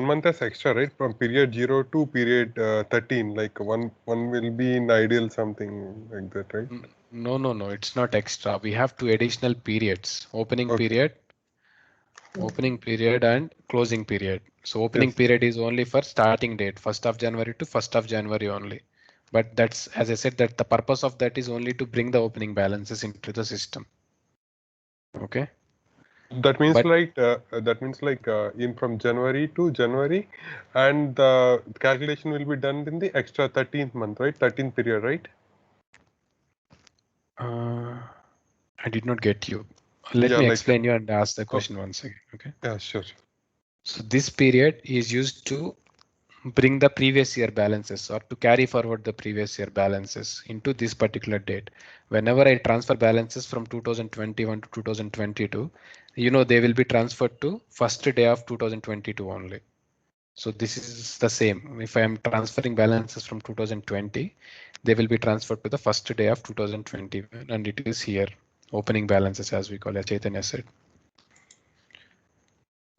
month as extra, right? From period 0 to period 13. Like one will be in ideal something like that, right? No. It's not extra. We have two additional periods: opening Okay. period, and closing period. So opening Yes. period is only for starting date, 1st of January to 1st of January only. But that's, as I said, that the purpose of that is only to bring the opening balances into the system. Okay. That means But like in from January to January, and the calculation will be done in the extra 13th month, right? 13th period, right? I did not get you. Let Yeah, me like explain you and ask the oh, question once again. Okay. yeah, sure. So this period is used to bring the previous year balances or to carry forward the previous year balances into this particular date. Whenever I transfer balances from 2021 to 2022, they will be transferred to first day of 2022 only. So this is the same. If I am transferring balances from 2020, they will be transferred to the first day of 2020, and it is here opening balances, as we call it, Chaitanya said.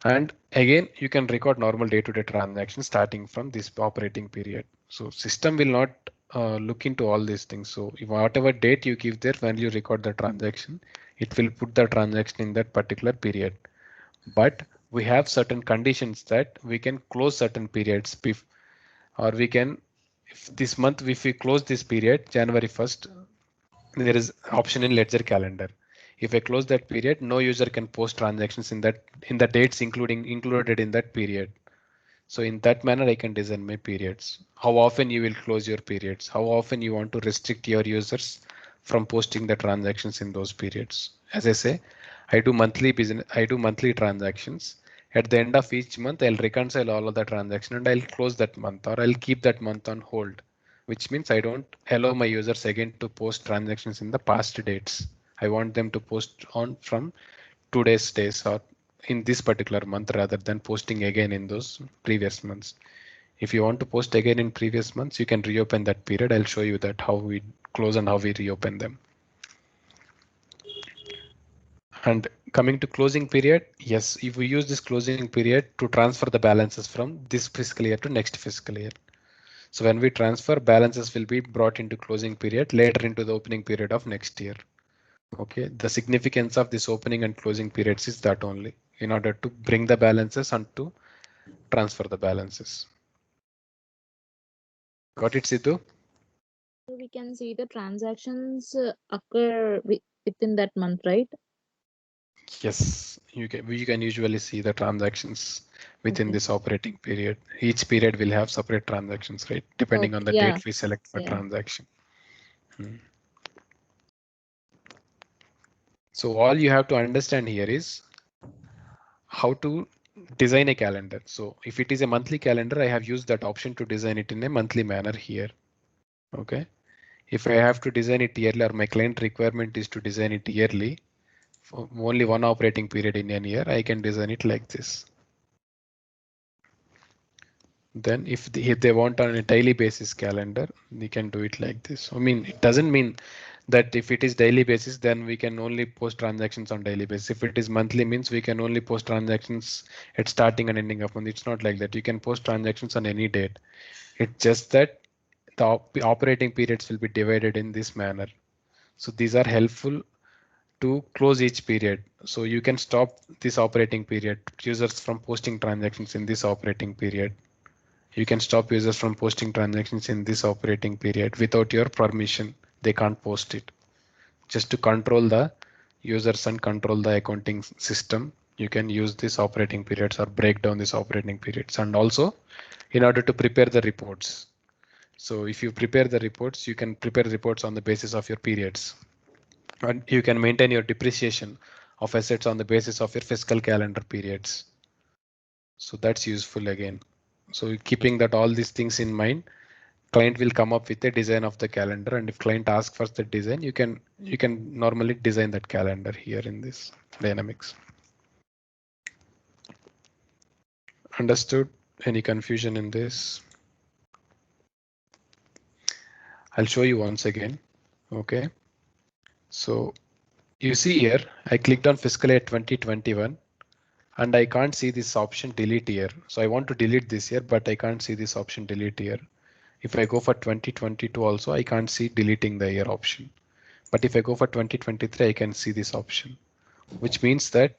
And again, you can record normal day-to-day transactions starting from this operating period. So system will not look into all these things. So if whatever date you give there, when you record the transaction, it will put the transaction in that particular period. But we have certain conditions that we can close certain periods, or we can, if this month, if we close this period, January 1st, there is option in ledger calendar. If I close that period, no user can post transactions in the dates included in that period. So in that manner, I can design my periods. How often you will close your periods? How often you want to restrict your users from posting the transactions in those periods? As I say, I do monthly transactions. At the end of each month, I'll reconcile all of the transactions and I'll close that month, or I'll keep that month on hold, which means I don't allow my users again to post transactions in the past dates. I want them to post on from today's days or in this particular month rather than posting again in those previous months. If you want to post again in previous months, you can reopen that period. I'll show you that how we close and how we reopen them. And coming to closing period, yes, if we use this closing period to transfer the balances from this fiscal year to next fiscal year. So when we transfer, balances will be brought into closing period later into the opening period of next year. Okay, the significance of this opening and closing periods is that only, in order to bring the balances and to transfer the balances. Got it, Sidhu? So we can see the transactions occur within that month, right? Yes, you can usually see the transactions within Okay. this operating period. Each period will have separate transactions, right? Depending on the Yeah. date we select for Yeah. transaction. So all you have to understand here is how to design a calendar. So if it is a monthly calendar, I have used that option to design it in a monthly manner here. Okay. If I have to design it yearly, or my client requirement is to design it yearly, for only one operating period in a year, I can design it like this. Then if they want on a daily basis calendar, we can do it like this. I mean, it doesn't mean that if it is daily basis, then we can only post transactions on daily basis. If it is monthly, means we can only post transactions at starting and ending of month. It's not like that. You can post transactions on any date. It's just that the operating periods will be divided in this manner. So these are helpful to close each period. So you can stop this operating period, users from posting transactions in this operating period. You can stop users from posting transactions in this operating period without your permission. They can't post it. Just to control the users and control the accounting system, you can use these operating periods or break down these operating periods. And also in order to prepare the reports. So if you prepare the reports, you can prepare reports on the basis of your periods. And you can maintain your depreciation of assets on the basis of your fiscal calendar periods. So that's useful again. So keeping that all these things in mind, client will come up with a design of the calendar, and if client asks for the design, you can normally design that calendar here in this Dynamics. Understood? Any confusion in this? I'll show you once again. Okay. So you see here, I clicked on fiscal year 2021 and I can't see this option delete here. So I want to delete this here, but I can't see this option delete here. If I go for 2022 also, I can't see deleting the year option. But if I go for 2023, I can see this option, which means that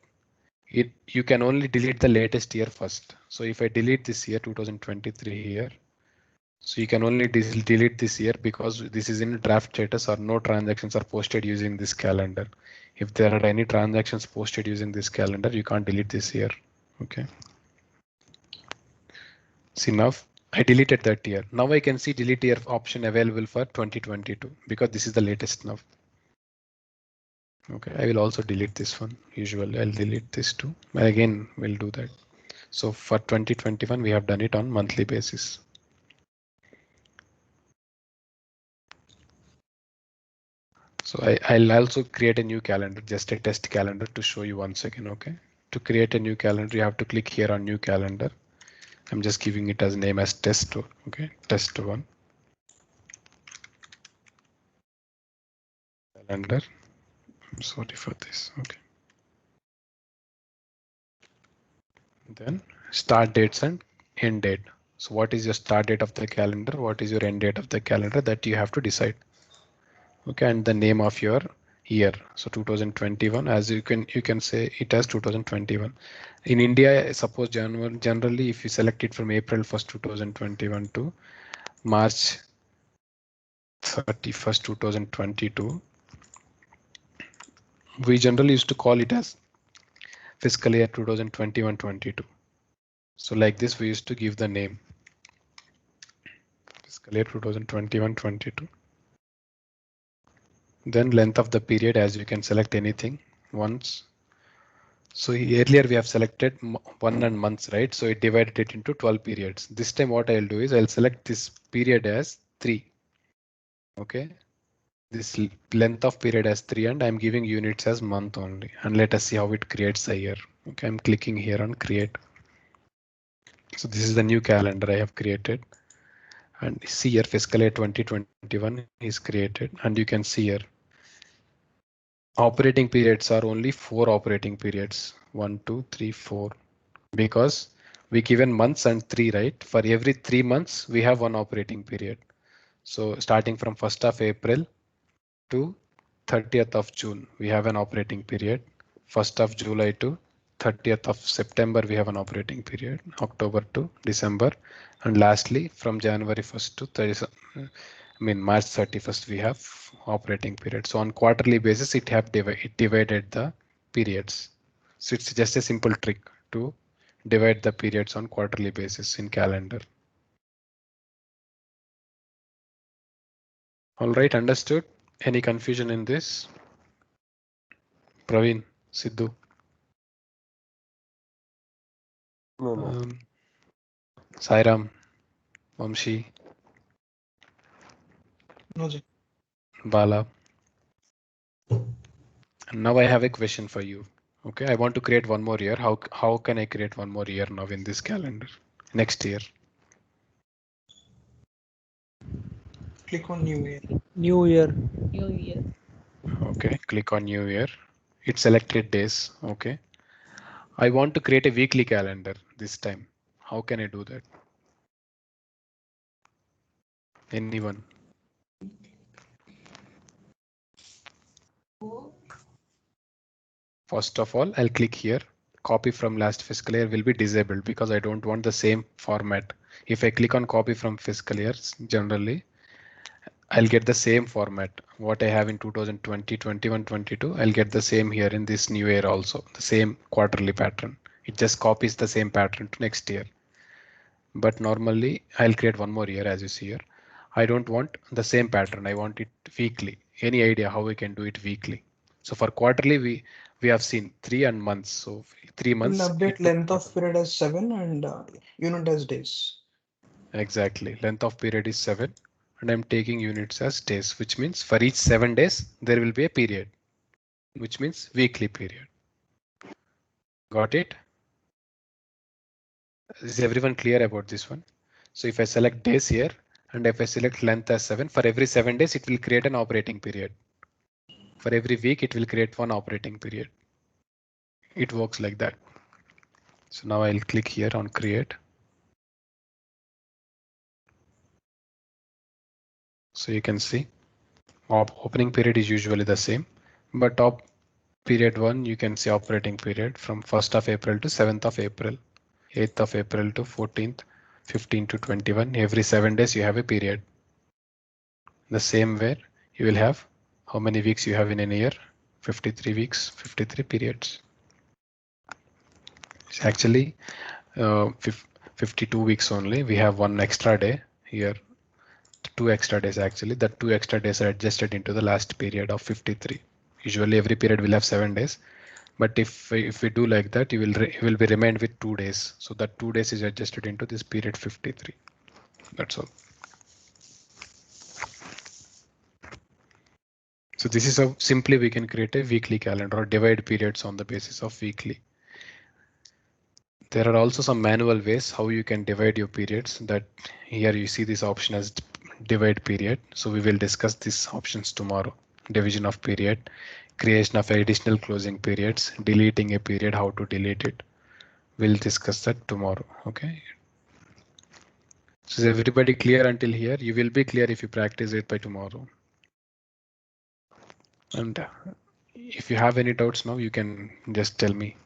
you can only delete the latest year first. So if I delete this year 2023 here, so you can only delete this year because this is in draft status or no transactions are posted using this calendar. If there are any transactions posted using this calendar, you can't delete this year. Okay. See now I deleted that year. Now I can see delete year option available for 2022 because this is the latest now. Okay, I will also delete this one. Usually I'll delete this too. Again, we'll do that. So for 2021, we have done it on monthly basis. So I'll also create a new calendar, just a test calendar to show you once again. Okay. To create a new calendar, you have to click here on new calendar. I'm just giving it as name as test. Okay, test one. Calendar. I'm sorry for this. Okay. Then start dates and end date. So what is your start date of the calendar? What is your end date of the calendar? That you have to decide. Okay, and the name of your year. So 2021, as you can say it as 2021. In India, suppose generally if you select it from April 1st, 2021 to March 31st, 2022, we generally used to call it as fiscal year 2021-22. So like this, we used to give the name fiscal year 2021-22. Then length of the period, as you can select anything once. So earlier we have selected 1 and months, right? So it divided it into 12 periods. This time what I'll do is I'll select this period as 3. Okay. This length of period as 3 and I'm giving units as month only. And let us see how it creates a year. Okay, I'm clicking here on create. So this is the new calendar I have created. And see here fiscal year 2021 is created and you can see here operating periods are only 4 operating periods. 1, 2, 3, 4. Because we given months and 3, right? For every 3 months, we have one operating period. So starting from 1st of April to 30th of June, we have an operating period. 1st of July to 30th of September, we have an operating period. October to December. And lastly, from January 1st to 30th, March 31st, we have operating period. So on quarterly basis, it divided the periods. So it's just a simple trick to divide the periods on quarterly basis in calendar. All right, understood. Any confusion in this? Praveen, Sidhu. No. Sairam, Vamshi, No, sir. Bala. And now I have a question for you. Okay, I want to create one more year. How can I create one more year now in this calendar? Next year. Click on new year. New year. New year. Okay, click on new year. It selected days. Okay. I want to create a weekly calendar this time. How can I do that? Anyone? First of all, I'll click here. Copy from last fiscal year will be disabled because I don't want the same format. If I click on copy from fiscal years, generally, I'll get the same format. What I have in 2020, 21, 22, I'll get the same here in this new year also, the same quarterly pattern. It just copies the same pattern to next year. But normally I'll create one more year as you see here. I don't want the same pattern. I want it weekly. Any idea how we can do it weekly? So for quarterly, we have seen 3 and months. So 3 We'll months. update length of period as 7 and unit as days. Exactly. Length of period is 7 and I'm taking units as days, which means for each 7 days there will be a period, which means weekly period. Got it? Is everyone clear about this one? So if I select days here and if I select length as 7, for every 7 days it will create an operating period. For every week it will create one operating period. It works like that. So now I'll click here on create. So you can see opening period is usually the same, but top period 1 you can see operating period from 1st of April to 7th of April, 8th of April to 14th, 15 to 21. Every 7 days you have a period. The same way you will have how many weeks you have in a year, 53 weeks, 53 periods. It's actually 52 weeks only. We have one extra day here, 2 extra days actually. The 2 extra days are adjusted into the last period of 53. Usually every period will have 7 days, but if we do like that, you will be remained with 2 days. So that 2 days is adjusted into this period 53. That's all. So this is how simply we can create a weekly calendar or divide periods on the basis of weekly. There are also some manual ways how you can divide your periods. That here you see this option as divide period. So we will discuss these options tomorrow. Division of period, creation of additional closing periods, deleting a period, how to delete it. We'll discuss that tomorrow. Okay. So is everybody clear until here? You will be clear if you practice it by tomorrow. And if you have any doubts now, you can just tell me.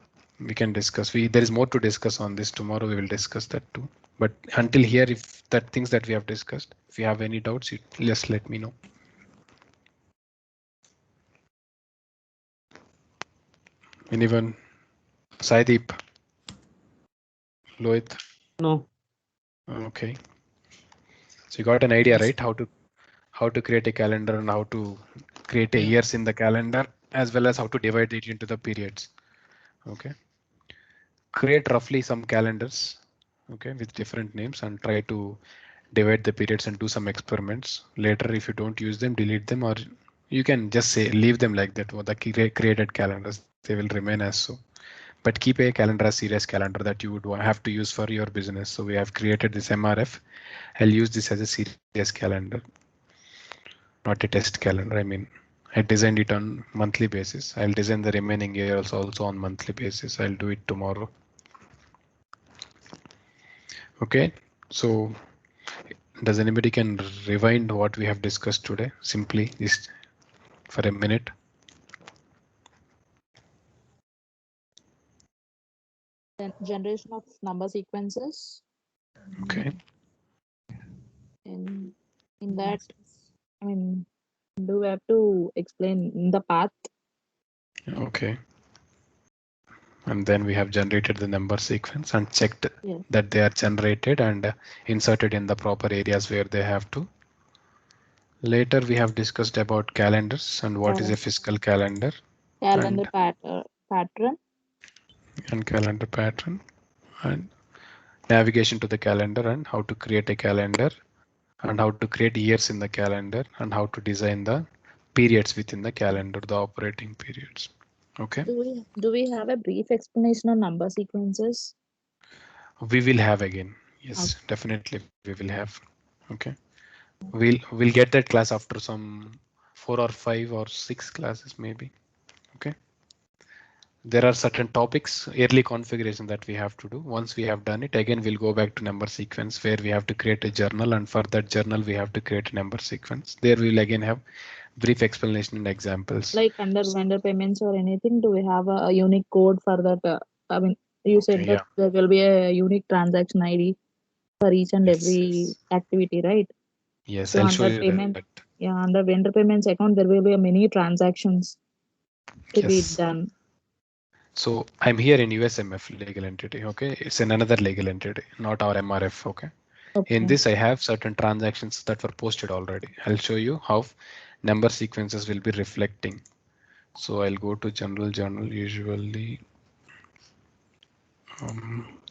We can discuss. There is more to discuss on this tomorrow. We will discuss that too. But until here, if that things that we have discussed, if you have any doubts, you just let me know. Anyone? Saideep? Lohit? No. Okay. So you got an idea, right? How to create a calendar and how to create a years in the calendar, as well as how to divide it into the periods. Okay. Create roughly some calendars, okay, with different names and try to divide the periods and do some experiments. Later, if you don't use them, delete them, or you can just say leave them like that. Or the created calendars, they will remain as so. But keep a calendar as serious calendar that you would have to use for your business. So we have created this MRF. I'll use this as a serious calendar, not a test calendar. I mean, I designed it on monthly basis. I'll design the remaining years also on monthly basis. I'll do it tomorrow. Okay, so does anybody can rewind what we have discussed today? Simply just for a minute. Generation of number sequences. Okay. And in that, I mean, do we have to explain the path? Okay. And then we have generated the number sequence and checked Yes. that they are generated and inserted in the proper areas where they have to. Later we have discussed about calendars and what is a fiscal calendar Calendar pattern. and calendar pattern and navigation to the calendar and how to create a calendar and how to create years in the calendar and how to design the periods within the calendar, the operating periods. Okay. Do we have a brief explanation on number sequences? We will have again. Yes, Okay. definitely we will have. Okay. We'll get that class after some 4 or 5 or 6 classes maybe. Okay. There are certain topics, early configuration that we have to do. Once we have done it, again we'll go back to number sequence where we have to create a journal, and for that journal we have to create a number sequence. There we'll again have brief explanation and examples. Like under vendor payments or anything, do we have a unique code for that? I mean, you said that there will be a unique transaction ID for each and every activity, right? Yes, So I'll show under you payment, that. yeah, under vendor payments account, there will be a many transactions to be Yes. done. So I'm here in USMF legal entity. Okay, it's in another legal entity, not our MRF. Okay. In this, I have certain transactions that were posted already. I'll show you how number sequences will be reflecting. So I'll go to general journal usually.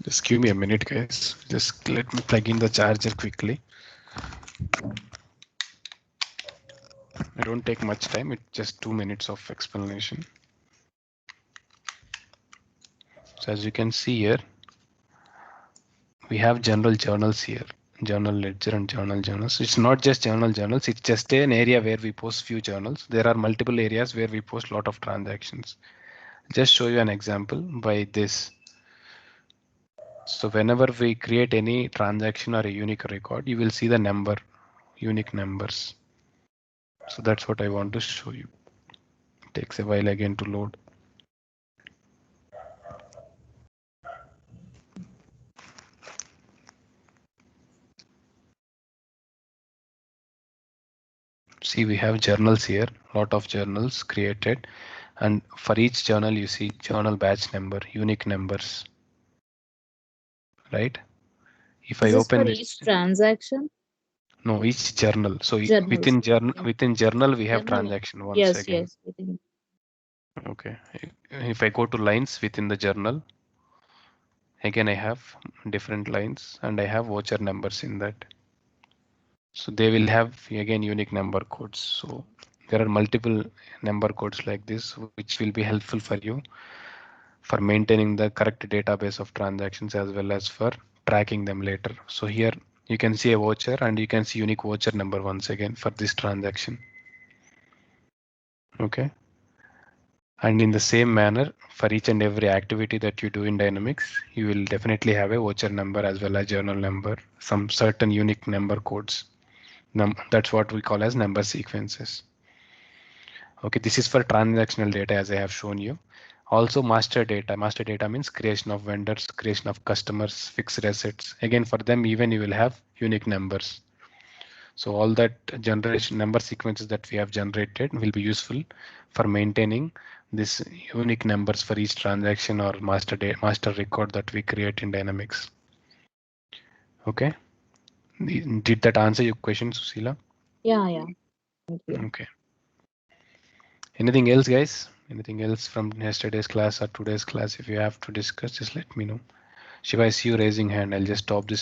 Just give me a minute, guys. Just let me plug in the charger quickly. I don't take much time. It's just 2 minutes of explanation. So as you can see here, we have general journals here, journal ledger and journal journals. It's not just journals. It's just an area where we post few journals. There are multiple areas where we post lot of transactions. Just show you an example by this. So whenever we create any transaction or a unique record, you will see the number, unique numbers. So that's what I want to show you. It takes a while again to load. See, we have journals here, lot of journals created, and for each journal you see journal batch number, unique numbers, right? If I Is this for open this, each transaction? no, each journal. So Journals. within journal we have Journal. transaction once Yes, again. yes. I think. Okay. If I go to lines within the journal, again I have different lines and I have voucher numbers in that. So they will have again unique number codes. So there are multiple number codes like this, which will be helpful for you for maintaining the correct database of transactions as well as for tracking them later. So here you can see a voucher and you can see unique voucher number once again for this transaction. Okay. And in the same manner, for each and every activity that you do in Dynamics, you will definitely have a voucher number as well as journal number, some certain unique number codes. That's what we call as number sequences. Okay, this is for transactional data as I have shown you. Also master data. Master data means creation of vendors, creation of customers, fixed assets. Again, for them, even you will have unique numbers. So all that generation number sequences that we have generated will be useful for maintaining this unique numbers for each transaction or master record that we create in Dynamics. Okay. Did that answer your question, Susila? Yeah, yeah. Thank you. Okay. Anything else, guys? Anything else from yesterday's class or today's class? If you have to discuss, just let me know. Shiva, I see you raising hand. I'll just stop this